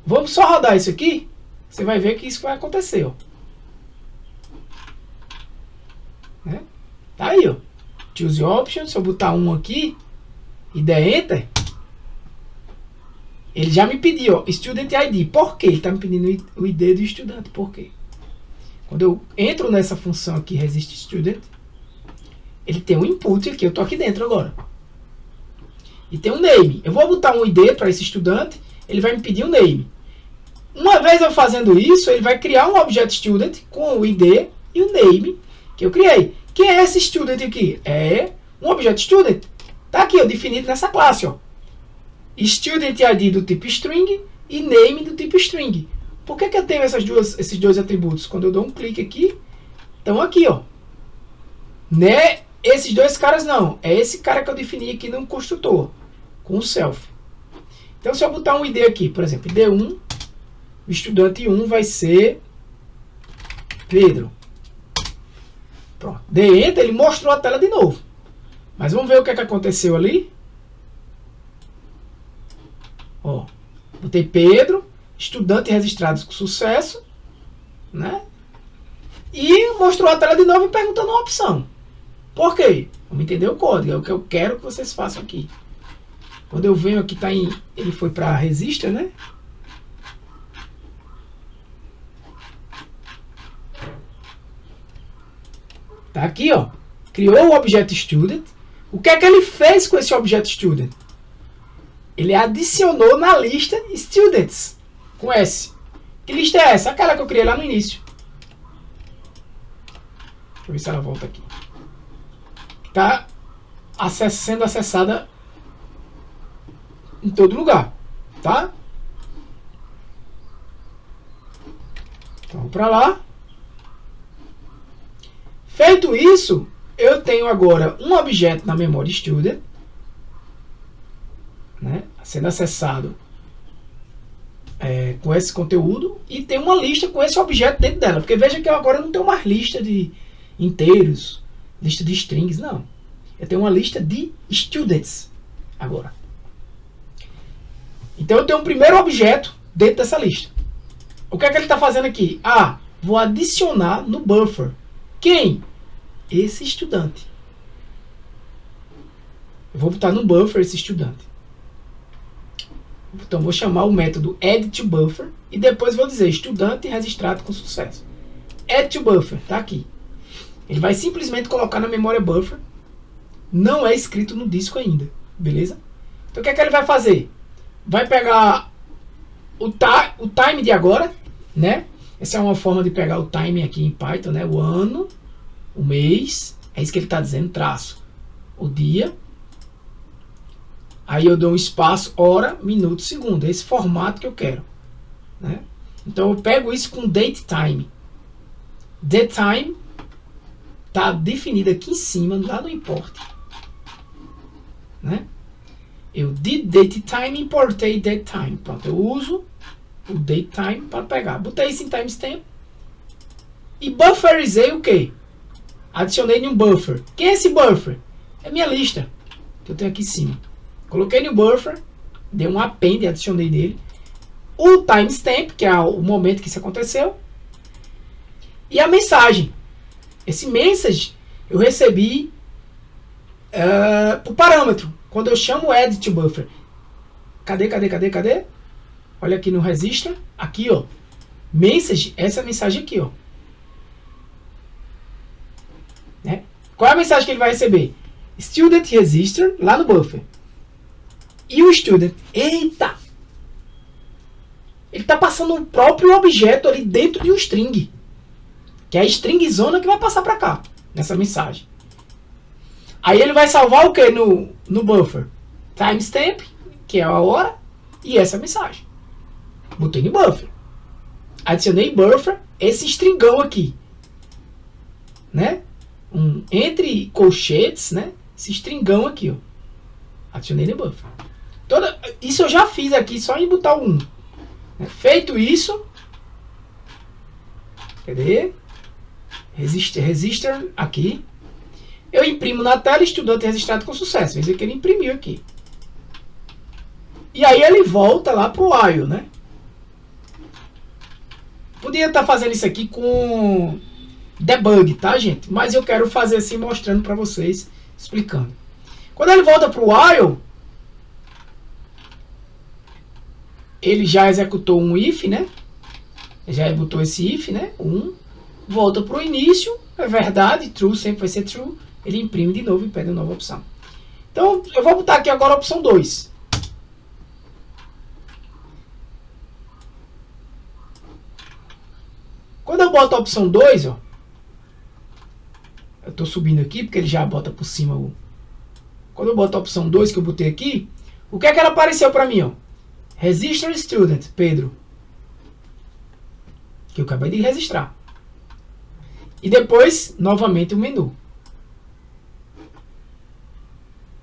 vamos só rodar isso aqui, você vai ver que isso vai acontecer, ó. Né? Tá aí, ó. Choose option, se eu botar um aqui e der enter, ele já me pediu, ó, student ID. Por quê? Ele está me pedindo o ID do estudante. Por quê? Quando eu entro nessa função aqui, resist student, ele tem um input aqui, eu tô aqui dentro agora. E tem um name. Eu vou botar um ID para esse estudante, ele vai me pedir um name. Uma vez eu fazendo isso, ele vai criar um objeto student com o ID e o name que eu criei. Quem é esse student aqui? É um objeto student. Tá aqui, ó, definido nessa classe, ó. Student ID do tipo string e name do tipo string. Por que eu tenho esses dois atributos? Quando eu dou um clique aqui, estão aqui, ó. Né? Esses dois caras não. É esse cara que eu defini aqui no construtor, com o self. Então, se eu botar um ID aqui, por exemplo, ID1, o estudante 1 vai ser Pedro. Pronto. Dei enter, ele mostrou a tela de novo. Mas vamos ver o que aconteceu ali. Ó, botei Pedro, estudante registrado com sucesso, né? E mostrou a tela de novo e perguntando uma opção. Por quê? Vamos entender o código, é o que eu quero que vocês façam aqui. Quando eu venho aqui, ele foi para register, né? Tá aqui, ó. Criou o objeto student. O que é que ele fez com esse objeto student? Ele adicionou na lista students com S. Que lista é essa? Aquela que eu criei lá no início. Deixa eu ver se ela volta aqui. Está sendo acessada em todo lugar, tá? Então, vamos para lá. Feito isso, eu tenho agora um objeto na memória student, né, sendo acessado com esse conteúdo, e tem uma lista com esse objeto dentro dela. Porque veja que eu agora não tenho mais lista de inteiros, lista de strings, não. Eu tenho uma lista de students agora. Então eu tenho um primeiro objeto dentro dessa lista. O que é que ele está fazendo aqui? Ah, vou adicionar no buffer. Quem? Esse estudante. Eu vou botar no buffer esse estudante. Então vou chamar o método add_to_buffer e depois vou dizer estudante registrado com sucesso. Add_to_buffer, tá aqui. Ele vai simplesmente colocar na memória buffer. Não é escrito no disco ainda, beleza? Então o que é que ele vai fazer? Vai pegar o time de agora, né? Essa é uma forma de pegar o time aqui em Python, né? O ano, o mês, é isso que ele está dizendo, traço. O dia. Aí eu dou um espaço, hora, minuto, segundo. É esse formato que eu quero, né? Então eu pego isso com datetime. Datetime está definido aqui em cima, lá no import, né? Eu did datetime, importei datetime. Pronto, eu uso o datetime para pegar. Botei isso em timestamp. E bufferizei o quê? Adicionei em um buffer. Quem é esse buffer? É minha lista, que eu tenho aqui em cima. Coloquei no buffer, dei um append, adicionei nele. O timestamp, que é o momento que isso aconteceu. E a mensagem. Esse message eu recebi por parâmetro. Quando eu chamo add to buffer. Cadê? Olha aqui no register. Aqui, ó. Message, essa mensagem aqui, ó. Né? Qual é a mensagem que ele vai receber? Student register, lá no buffer. E o student. Eita! Ele está passando um próprio objeto ali dentro de um string. que é a string zona que vai passar para cá, nessa mensagem. Aí ele vai salvar o que no buffer? Timestamp, que é a hora, e essa mensagem. Botei no buffer. Adicionei buffer, esse stringão aqui, né? Entre colchetes, né? Esse stringão aqui, ó. Adicionei no buffer. Isso eu já fiz aqui só em botar o 1. Feito isso, cadê? Register aqui. Eu imprimo na tela, estudante registrado com sucesso. Veja que ele imprimiu aqui. E aí ele volta lá pro while, né? Podia estar fazendo isso aqui com debug, tá, gente? Mas eu quero fazer assim, mostrando para vocês, explicando. Quando ele volta pro while, ele já executou um if, né? Já botou esse if, né? Volta pro início, é verdade, true, sempre vai ser true. Ele imprime de novo e pede uma nova opção. Então, eu vou botar aqui agora a opção 2. Quando eu boto a opção 2, ó, eu estou subindo aqui, porque ele já bota por cima o... Quando eu boto a opção 2, que eu botei aqui, o que é que ela apareceu para mim, ó? Register Student, Pedro. Que eu acabei de registrar. E depois, novamente, o menu.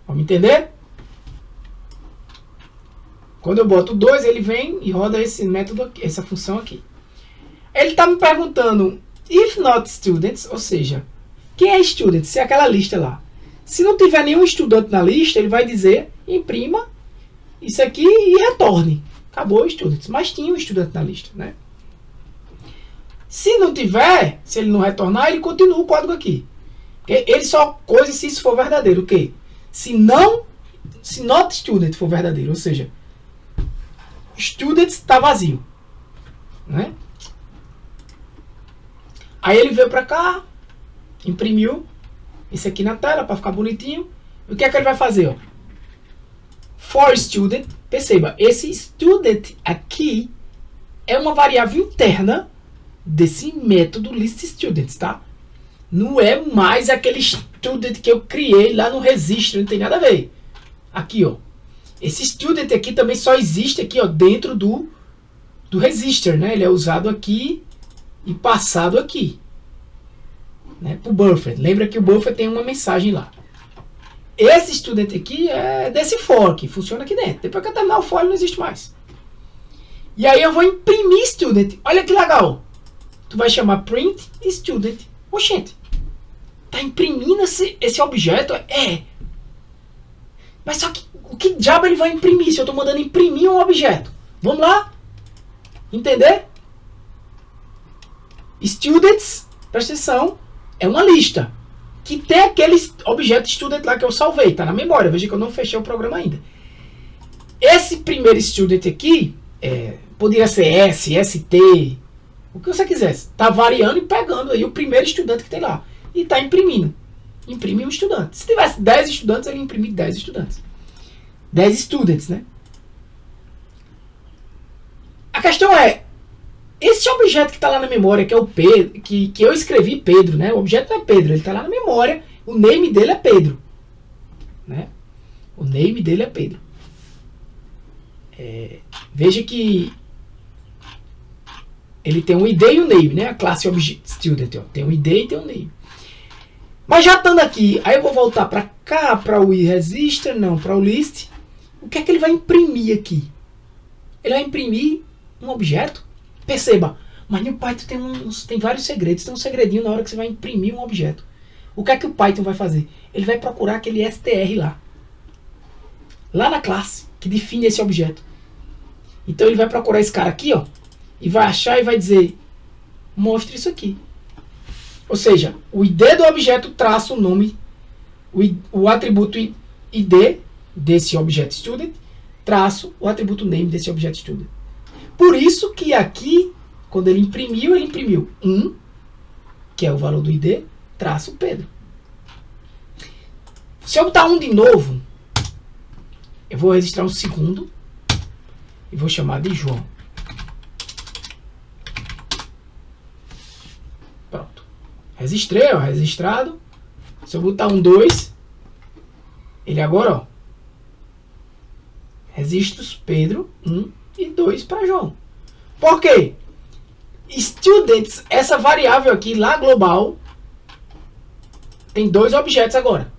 Vamos entender? Quando eu boto 2, ele vem e roda esse método aqui, essa função aqui. Ele está me perguntando, if not students, ou seja, quem é student? Se é aquela lista lá. Se não tiver nenhum estudante na lista, ele vai dizer, imprima isso aqui e retorne. Acabou o students. Mas tinha um estudante na lista, né? Se não tiver, se ele não retornar, ele continua o código aqui. Porque ele só coisa se isso for verdadeiro. O quê? Se not student for verdadeiro, ou seja, students está vazio, né? Aí ele veio para cá, imprimiu isso aqui na tela para ficar bonitinho. E o que é que ele vai fazer? Ó? For student, perceba, esse student aqui é uma variável interna desse método listStudents, tá? Não é mais aquele student que eu criei lá no registro, não tem nada a ver. Aqui, ó. Esse student aqui também só existe aqui, ó, dentro do register, né? Ele é usado aqui e passado aqui, né, para o buffer. Lembra que o buffer tem uma mensagem lá. Esse student aqui é desse for, que funciona aqui dentro. Depois que eu terminar o for, ele não existe mais. E aí eu vou imprimir student. Olha que legal. Tu vai chamar print student. Oxente, tá imprimindo esse objeto? É. Mas só que o que diabo ele vai imprimir se eu estou mandando imprimir um objeto? Vamos lá? Entender? Students, presta atenção, é uma lista que tem aquele objeto student lá que eu salvei, tá na memória. Veja que eu não fechei o programa ainda. Esse primeiro student aqui, poderia ser S, ST, o que você quisesse. Tá variando e pegando aí o primeiro estudante que tem lá. E tá imprimindo. Imprime um estudante. Se tivesse 10 estudantes, ele imprime 10 estudantes. 10 students, né? A questão é, esse objeto que está lá na memória, que é o Pedro, que eu escrevi Pedro, né? O objeto não é Pedro, ele está lá na memória. O name dele é Pedro, né? O name dele é Pedro. Veja que ele tem um ID e um name, né? A classe student, ó, tem um ID e tem um name. Mas já estando aqui, aí eu vou voltar para cá, para o register, não, para o list. O que é que ele vai imprimir aqui? Ele vai imprimir um objeto. Perceba, mas no Python tem vários segredos. Tem um segredinho na hora que você vai imprimir um objeto. O que é que o Python vai fazer? Ele vai procurar aquele str lá na classe, que define esse objeto. Então ele vai procurar esse cara aqui, ó, e vai achar e vai dizer, mostre isso aqui. Ou seja, o ID do objeto traça o nome, o atributo ID desse objeto student, traço o atributo name desse objeto student. Por isso que aqui, quando ele imprimiu 1, que é o valor do ID, traço Pedro. Se eu botar 1 de novo, eu vou registrar um segundo e vou chamar de João. Pronto. Registrei, ó, registrado. Se eu botar um 2, ele agora, ó, registros Pedro 1 e 2 para João. Por quê? Students, essa variável aqui lá global, tem 2 objetos agora.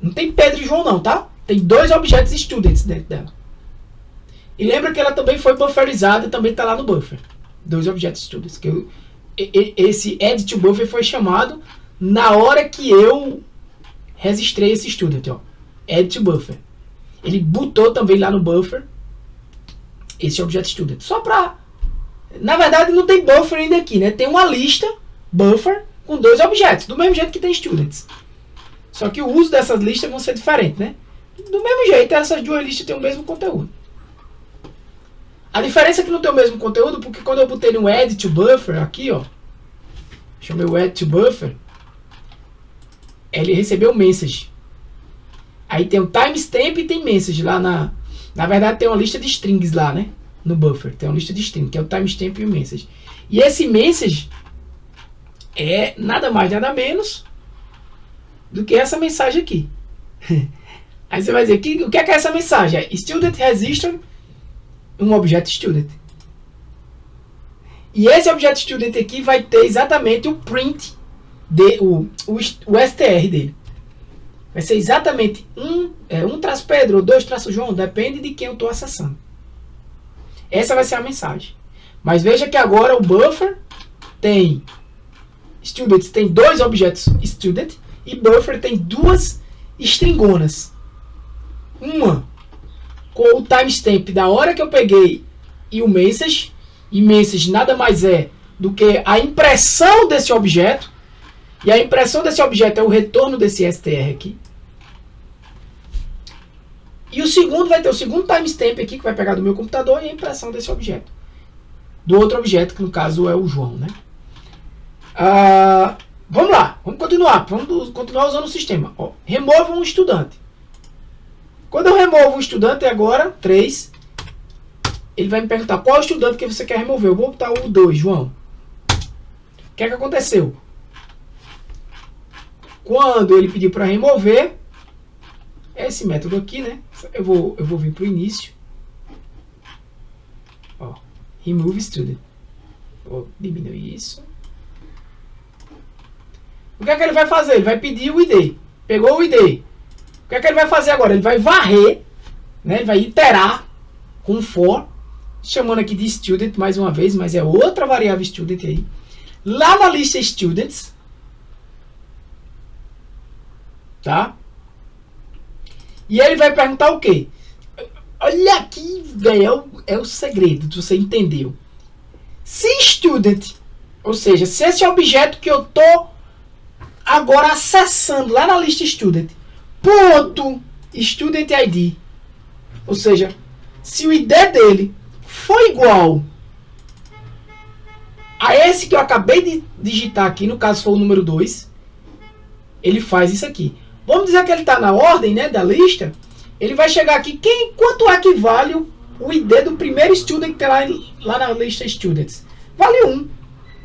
Não tem Pedro e João não, tá? Tem 2 objetos students dentro dela. E lembra que ela também foi bufferizada e também está lá no buffer. 2 objetos students. Esse add to buffer foi chamado na hora que eu registrei esse student, ó. Add to buffer. Ele botou também lá no buffer esse objeto student. Só para... Na verdade não tem buffer ainda aqui, né? Tem uma lista buffer com 2 objetos. Do mesmo jeito que tem students. Só que o uso dessas listas vão ser diferente, né? Do mesmo jeito, essas 2 listas têm o mesmo conteúdo. A diferença é que não tem o mesmo conteúdo, porque quando eu botei no add to buffer, aqui, ó, chamei o add to buffer, ele recebeu message. Aí tem o timestamp e tem message lá na verdade tem uma lista de strings lá, né? No buffer, tem uma lista de strings, que é o timestamp e o message. E esse message é nada mais, nada menos do que essa mensagem aqui. Aí você vai dizer, o que é essa mensagem? É student register um objeto student. E esse objeto student aqui vai ter exatamente o print, o str dele. Vai ser exatamente um traço Pedro ou 2 traço João, depende de quem eu estou acessando. Essa vai ser a mensagem. Mas veja que agora o buffer tem students, tem 2 objetos student, e buffer tem 2 stringonas. Uma com o timestamp da hora que eu peguei e o message. E message nada mais é do que a impressão desse objeto. E a impressão desse objeto é o retorno desse str aqui. E o segundo vai ter o segundo timestamp aqui, que vai pegar do meu computador, e a impressão desse objeto. Do outro objeto, que no caso é o João, né? Vamos lá, vamos continuar usando o sistema. Ó, remova um estudante. Quando eu removo o estudante agora, 3, ele vai me perguntar qual estudante que você quer remover. Eu vou botar o 2, João. O que é que aconteceu? Quando ele pediu para remover, esse método aqui, né? Eu vou vir para o início. Ó, remove student. Vou diminuir isso. O que é que ele vai fazer? Ele vai pedir o ID. Pegou o ID. O que é que ele vai fazer agora? Ele vai varrer, né? Ele vai iterar com for, chamando aqui de student mais uma vez, mas é outra variável student aí. Lá na lista students, tá? E ele vai perguntar o quê? Olha aqui, velho, é o segredo, você entendeu. Se student, ou seja, se esse objeto que eu tô agora acessando lá na lista student, ponto student ID, ou seja, se o ID dele for igual a esse que eu acabei de digitar aqui, no caso for o número 2, ele faz isso aqui. Vamos dizer que ele está na ordem, né, da lista. Ele vai chegar aqui, quanto é que vale o ID do primeiro student que tem lá na lista students? Vale 1.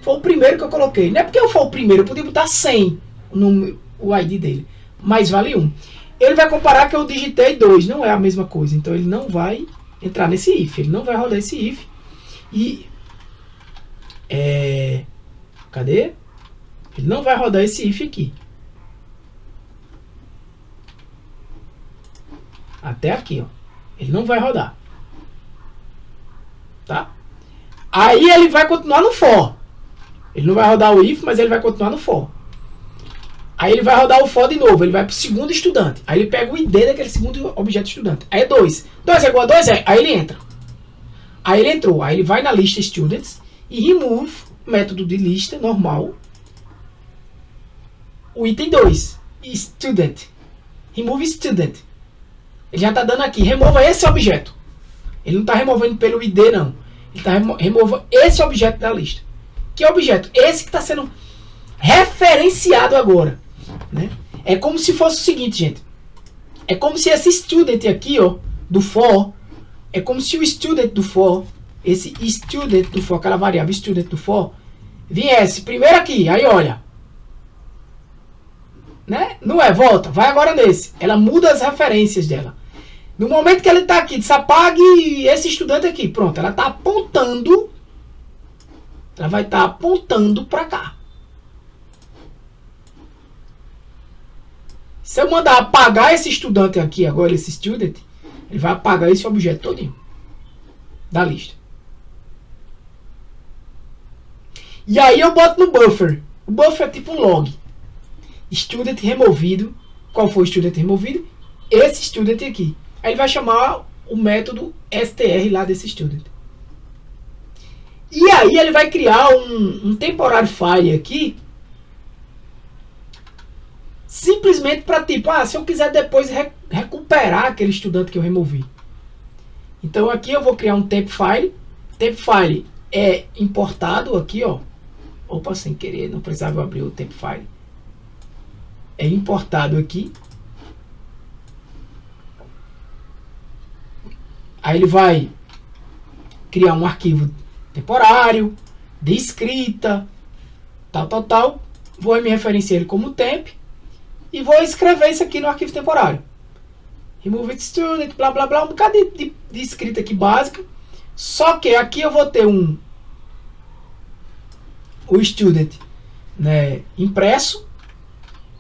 Foi o primeiro que eu coloquei. Não é porque eu for o primeiro, eu podia botar 100 o ID dele. Mas vale 1. Ele vai comparar que eu digitei 2. Não é a mesma coisa. Então ele não vai entrar nesse if. Ele não vai rodar esse if. E... cadê? Ele não vai rodar esse if aqui. Até aqui, ó. Ele não vai rodar. Tá? Aí ele vai continuar no for. Ele não vai rodar o if, mas ele vai continuar no for. Aí ele vai rodar o for de novo. Ele vai para o segundo estudante. Aí ele pega o ID daquele segundo objeto estudante. Aí é 2. 2 é igual a 2? É. Aí ele entra. Aí ele entrou. Aí ele vai na lista students e remove, método de lista normal, o item 2. Student. Remove student. Ele já está dando aqui. Remova esse objeto. Ele não está removendo pelo ID, não. Ele está removendo esse objeto da lista. Que objeto? Esse que está sendo referenciado agora, né? É como se fosse o seguinte, gente. É como se esse student aqui, ó, do for, é como se o student do for, esse student do for, aquela variável student do for, viesse primeiro aqui. Aí olha, né? Não é, volta, vai agora nesse. Ela muda as referências dela. No momento que ele está aqui, diz apague esse estudante aqui. Pronto, ela está apontando. Ela vai estar apontando para cá. Se eu mandar apagar esse estudante aqui agora, esse student, ele vai apagar esse objeto todinho da lista. E aí eu boto no buffer. O buffer é tipo um log. Student removido. Qual foi o student removido? Esse student aqui. Aí ele vai chamar o método str lá desse student. E aí ele vai criar um temporary file aqui, simplesmente para tipo, se eu quiser depois recuperar aquele estudante que eu removi. Então aqui eu vou criar um temp file. Temp file é importado aqui, ó. Opa, sem querer, não precisava abrir o temp file. É importado aqui. Aí ele vai criar um arquivo temporário, de escrita, tal. Vou me referenciar ele como temp e vou escrever isso aqui no arquivo temporário. Remove student, blá blá blá, um bocado de escrita aqui básica. Só que aqui eu vou ter o student, né, impresso,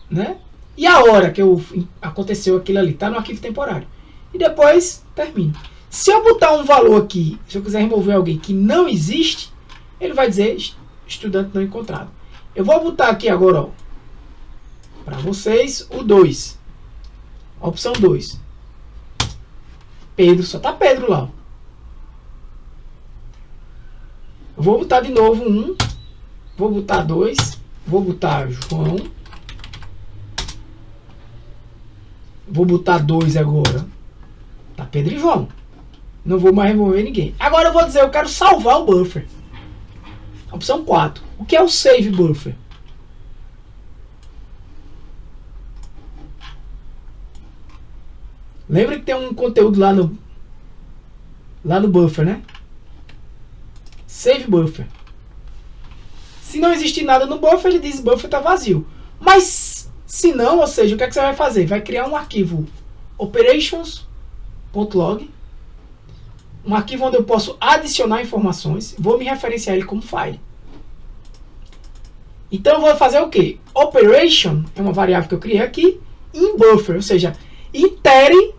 né? E a hora que aconteceu aquilo ali está no arquivo temporário. E depois termina. Se eu botar um valor aqui, se eu quiser remover alguém que não existe, ele vai dizer estudante não encontrado. Eu vou botar aqui agora, para vocês, o 2. A opção 2. Pedro, só está Pedro lá. Eu vou botar de novo 1. Vou botar 2. Vou botar João. Vou botar 2 agora. Tá Pedro e João. Não vou mais remover ninguém. Agora eu vou dizer, eu quero salvar o buffer. Opção 4. O que é o save buffer? Lembra que tem um conteúdo lá no buffer, né? Save buffer. Se não existir nada no buffer, ele diz buffer está vazio. Mas se não, ou seja, o que é que você vai fazer? Vai criar um arquivo operations.log, um arquivo onde eu posso adicionar informações, vou me referenciar ele como file. Então eu vou fazer o quê? Operation é uma variável que eu criei aqui em buffer, ou seja, itere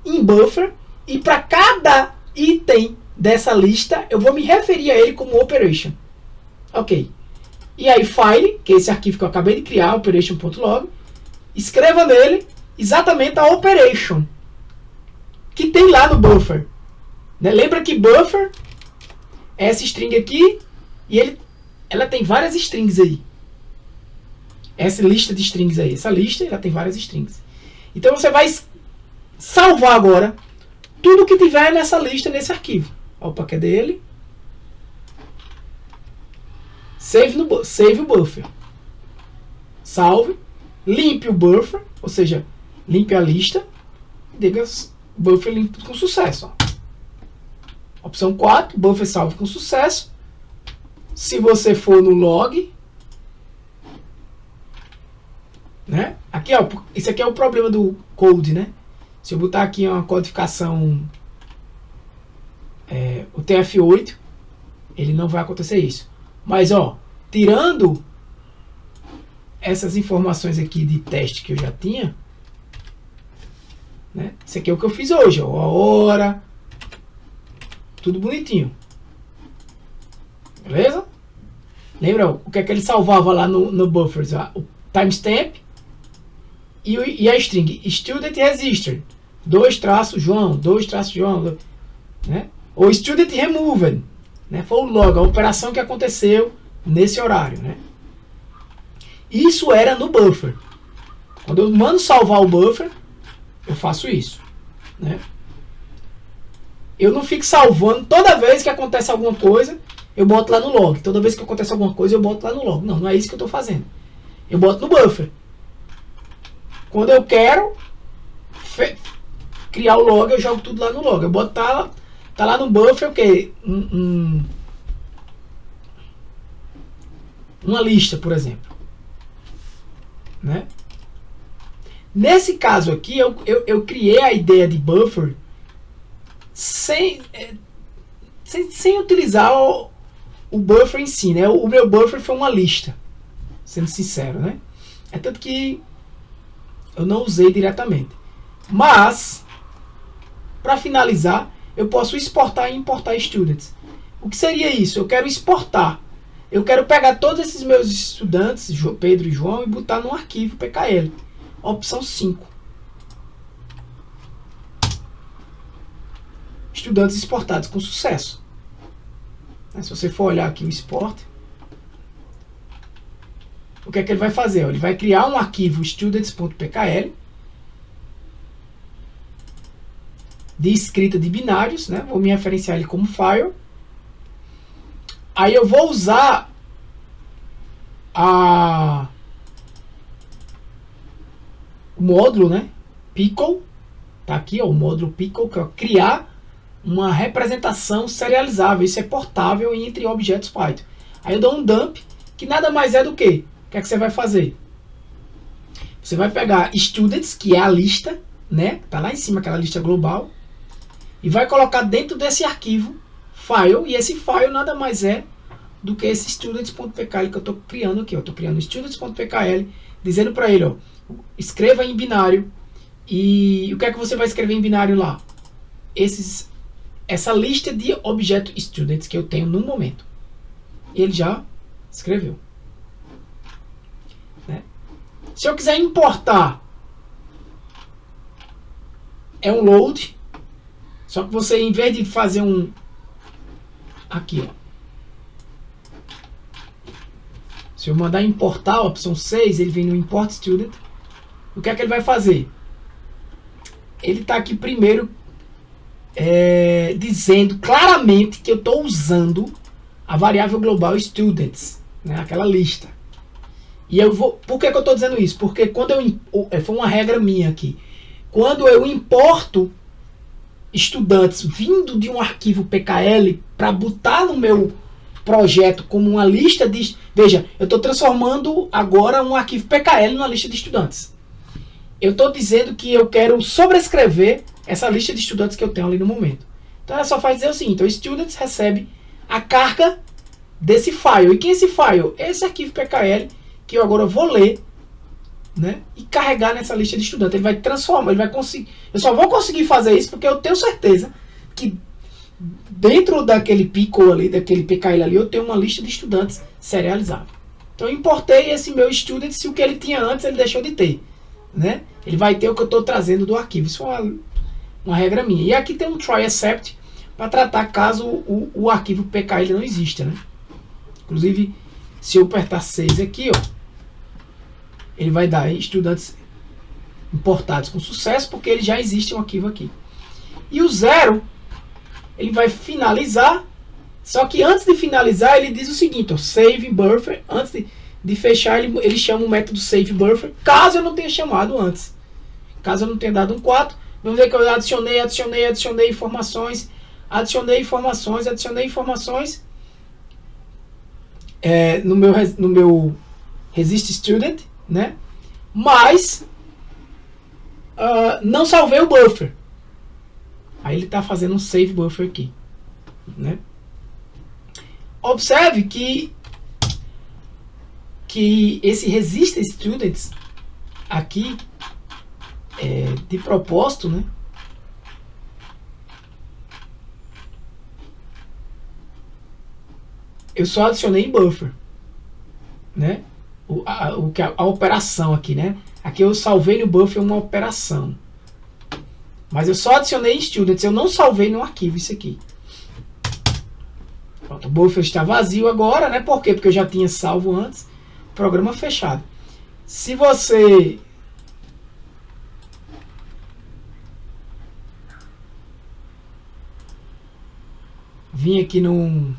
em buffer, e para cada item dessa lista eu vou me referir a ele como operation. Ok. E aí file, que é esse arquivo que eu acabei de criar, operation.log, escreva nele exatamente a operation que tem lá no buffer. Né? Lembra que buffer é essa string aqui e ela tem várias strings aí. Essa lista de strings aí, essa lista ela tem várias strings. Então você vai salvar agora tudo que tiver nessa lista, nesse arquivo. Opa, cadê ele? Save o buffer. Salve. Limpe o buffer, ou seja, limpe a lista. E diga buffer limpo com sucesso. Ó. Opção 4, buffer salve com sucesso. Se você for no log, né? Aqui, ó, esse aqui é o problema do code, né? Se eu botar aqui uma codificação o TF8, ele não vai acontecer isso. Mas, ó, tirando essas informações aqui de teste que eu já tinha, né? Isso aqui é o que eu fiz hoje, ó, a hora, tudo bonitinho. Beleza? Lembra o que é que ele salvava lá no buffers? O timestamp e a string student registered, 2-João, 2-João, né? Ou student removed, né? Foi o log, a operação que aconteceu nesse horário, né? Isso era no buffer. Quando eu mando salvar o buffer, eu faço isso, né? Eu não fico salvando toda vez que acontece alguma coisa, eu boto lá no log. Toda vez que acontece alguma coisa, eu boto lá no log. Não, não é isso que eu estou fazendo. Eu boto no buffer. Quando eu quero criar o log, eu jogo tudo lá no log. Eu boto tá lá no buffer o quê? Uma lista, por exemplo, né? Nesse caso aqui, eu criei a ideia de buffer sem utilizar o buffer em si, né? O meu buffer foi uma lista, sendo sincero, né? É tanto que eu não usei diretamente. Mas, para finalizar, eu posso exportar e importar students. O que seria isso? Eu quero exportar. Eu quero pegar todos esses meus estudantes, Pedro e João, e botar num arquivo PKL. Opção 5. Estudantes exportados com sucesso. Se você for olhar aqui o export, o que é que ele vai fazer? Ele vai criar um arquivo students.pkl de escrita de binários, né? Vou me referenciar ele como file. Aí eu vou usar o módulo, né? Pickle, tá aqui, ó, o módulo Pickle, que é criar uma representação serializável. Isso é portável entre objetos Python. Aí eu dou um dump, que nada mais é do que? O que é que você vai fazer? Você vai pegar students, que é a lista, né? Tá lá em cima, aquela lista global, e vai colocar dentro desse arquivo file, e esse file nada mais é do que esse students.pkl que eu estou criando aqui. Eu estou criando students.pkl, dizendo para ele, ó, escreva em binário. E o que é que você vai escrever em binário lá? Essa lista de objetos students que eu tenho no momento. Ele já escreveu. Né? Se eu quiser importar, é um load. Só que você, em vez de fazer um... Aqui, ó. Se eu mandar importar, a opção 6, ele vem no import student. O que é que ele vai fazer? Ele está aqui primeiro dizendo claramente que eu estou usando a variável global students, né, aquela lista. E eu vou... Por que eu estou dizendo isso? Porque quando foi uma regra minha aqui. Quando eu importo estudantes vindo de um arquivo PKL para botar no meu projeto como uma lista de... Veja, eu estou transformando agora um arquivo PKL numa lista de estudantes. Eu estou dizendo que eu quero sobrescrever essa lista de estudantes que eu tenho ali no momento. Então ela só faz dizer o seguinte: o students recebe a carga desse file. E quem é esse file? Esse arquivo PKL que eu agora vou ler, né, e carregar nessa lista de estudantes. Ele vai transformar, ele vai conseguir. Eu só vou conseguir fazer isso porque eu tenho certeza que dentro daquele pickle ali, daquele PKL ali, eu tenho uma lista de estudantes serializável. Então eu importei esse meu student, se o que ele tinha antes ele deixou de ter, né? Ele vai ter o que eu estou trazendo do arquivo. Isso é uma regra minha. E aqui tem um try except para tratar caso o arquivo PKL não exista, né? Inclusive, se eu apertar 6 aqui, ó, ele vai dar estudantes importados com sucesso, porque ele já existe um arquivo aqui. E o 0, ele vai finalizar, só que antes de finalizar, ele diz o seguinte, ó, save buffer. Antes de fechar, ele chama o método save buffer, caso eu não tenha chamado antes. Caso eu não tenha dado um 4, vamos ver que eu adicionei informações, adicionei informações no meu resist student, né? Mas não salvei o buffer. Aí ele está fazendo um save buffer aqui, né? Observe que esse resist students aqui de propósito, né? Eu só adicionei buffer, né? A operação aqui, né? Aqui eu salvei no buffer uma operação, mas eu só adicionei students, eu não salvei no arquivo isso aqui. Pronto, o buffer está vazio agora, né? Por quê? Porque eu já tinha salvo antes. Programa fechado. Se você vir aqui no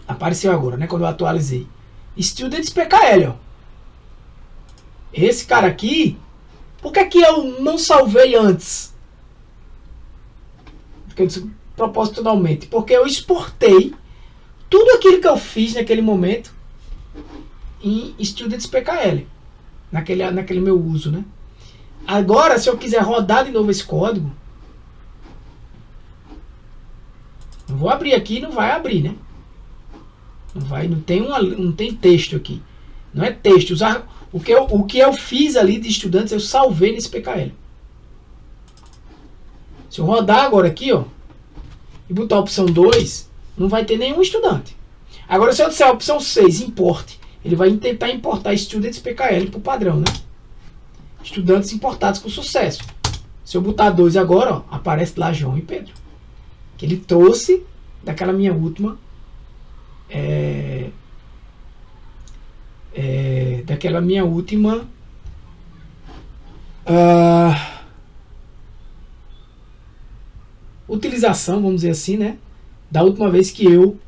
apareceu agora, né? Quando eu atualizei. Students PKL, ó. Esse cara aqui, por que eu não salvei antes? Porque eu disse propositalmente, porque eu exportei tudo aquilo que eu fiz naquele momento em Students PKL, naquele meu uso, né? Agora, se eu quiser rodar de novo esse código, eu vou abrir aqui, não vai abrir, né? Não tem texto aqui. Não é texto. O que eu fiz ali de estudantes, eu salvei nesse PKL. Se eu rodar agora aqui, ó, e botar a opção 2, não vai ter nenhum estudante. Agora, se eu disser a opção 6, importe, ele vai tentar importar Students PKL para o padrão, né? Estudantes importados com sucesso. Se eu botar 2 agora, ó, aparece lá João e Pedro. Que ele trouxe daquela minha última utilização, vamos dizer assim, né? Da última vez que eu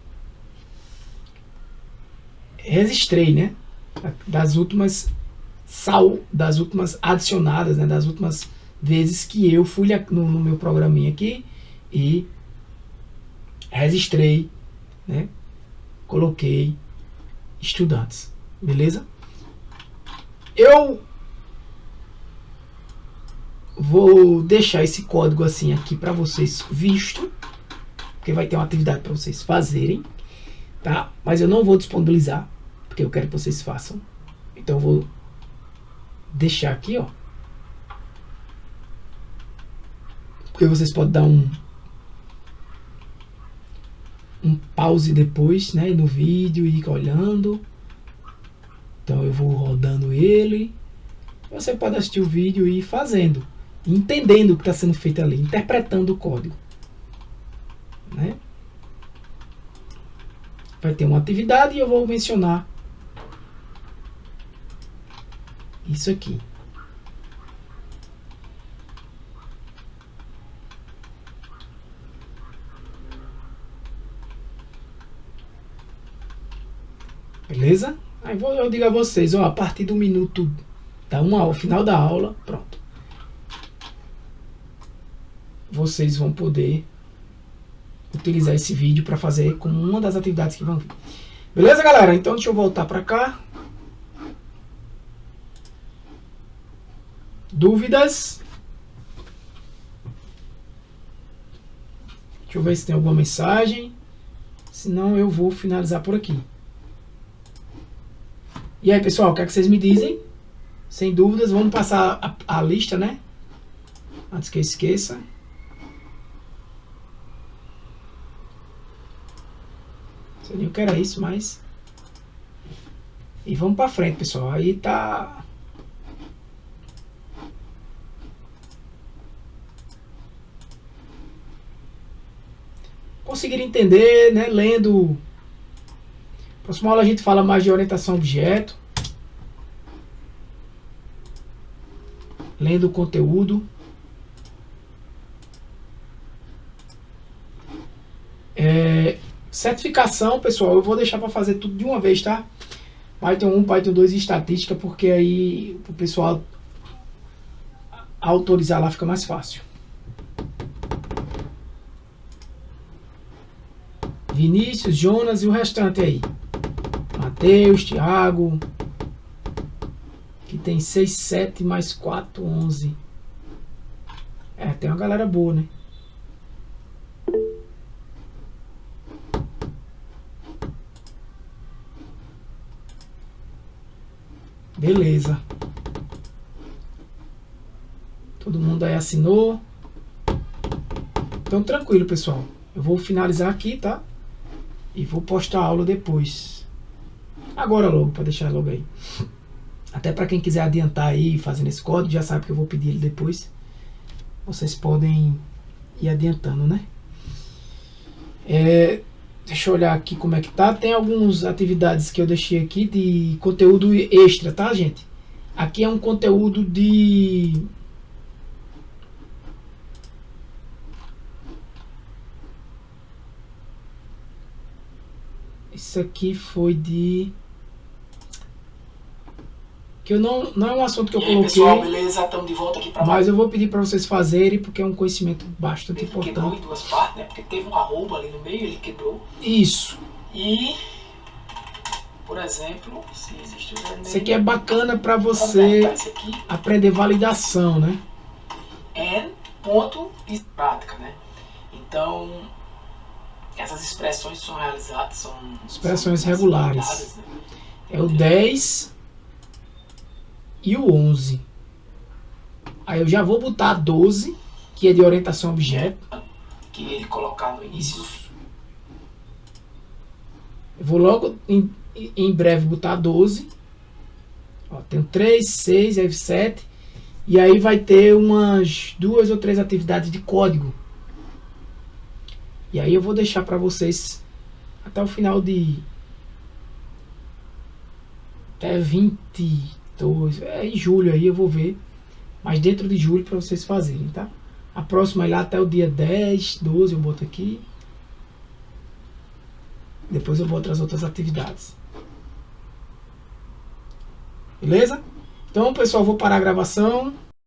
registrei, né? Das últimas adicionadas, né? Das últimas vezes que eu fui no meu programinha aqui e registrei, né? Coloquei estudantes, beleza? Eu vou deixar esse código assim aqui para vocês visto, porque vai ter uma atividade para vocês fazerem, tá? Mas eu não vou disponibilizar, porque eu quero que vocês façam. Então eu vou deixar aqui, ó, porque vocês podem dar um pause depois, né, no vídeo e ir olhando. Então eu vou rodando ele. Você pode assistir o vídeo e ir fazendo, entendendo o que está sendo feito ali, interpretando o código, né? Vai ter uma atividade e eu vou mencionar isso aqui. Beleza? Aí eu digo a vocês, ó, a partir do minuto ao final da aula, pronto, vocês vão poder utilizar esse vídeo para fazer como uma das atividades que vão vir. Beleza, galera? Então deixa eu voltar para cá. Dúvidas? Deixa eu ver se tem alguma mensagem. Senão eu vou finalizar por aqui. E aí, pessoal, o que é que vocês me dizem? Sem dúvidas, vamos passar a lista, né? Antes que eu esqueça. Não sei nem o que era isso, mas... E vamos pra frente, pessoal. Aí tá... Conseguir entender, né? Lendo... Próxima aula a gente fala mais de orientação a objeto. Lendo o conteúdo. Certificação, pessoal, eu vou deixar para fazer tudo de uma vez, tá? Python 1, Python 2 e estatística, porque aí o pessoal autorizar lá fica mais fácil. Vinícius, Jonas e o restante aí. Matheus, Thiago, que tem 6, 7 mais 4, 11. Tem uma galera boa, né? Beleza. Todo mundo aí assinou. Então tranquilo, pessoal. Eu vou finalizar aqui, tá? E vou postar a aula depois. Agora logo, para deixar logo aí. Até para quem quiser adiantar aí fazendo esse código, já sabe que eu vou pedir ele depois. Vocês podem ir adiantando, né? Deixa eu olhar aqui como é que tá. Tem algumas atividades que eu deixei aqui de conteúdo extra, tá, gente? Aqui é um conteúdo de... Isso aqui foi de... Que eu não é um assunto que eu coloquei. Pessoal, beleza? Estamos de volta aqui para mas eu vou pedir para vocês fazerem, porque é um conhecimento bastante importante. Quebrou em duas partes, né? Porque teve um arroba ali no meio, ele quebrou. Isso. E, por exemplo, se existe o vermelho... Isso aqui é bacana para você aprender validação, né? Ponto e prática, né? Então, essas expressões são realizadas, são expressões regulares. validadas, né? É o 10 e o 11. Aí eu já vou botar a 12, que é de orientação a objeto. Que ele colocar no início. Eu vou logo em breve botar a 12. Ó, tenho 3, 6, aí 7. E aí vai ter umas 2 ou 3 atividades de código. E aí eu vou deixar para vocês até o final de... até 22... em julho aí eu vou ver. Mas dentro de julho para vocês fazerem, tá? A próxima é lá até o dia 10, 12 eu boto aqui. Depois eu boto as outras atividades. Beleza? Então, pessoal, vou parar a gravação.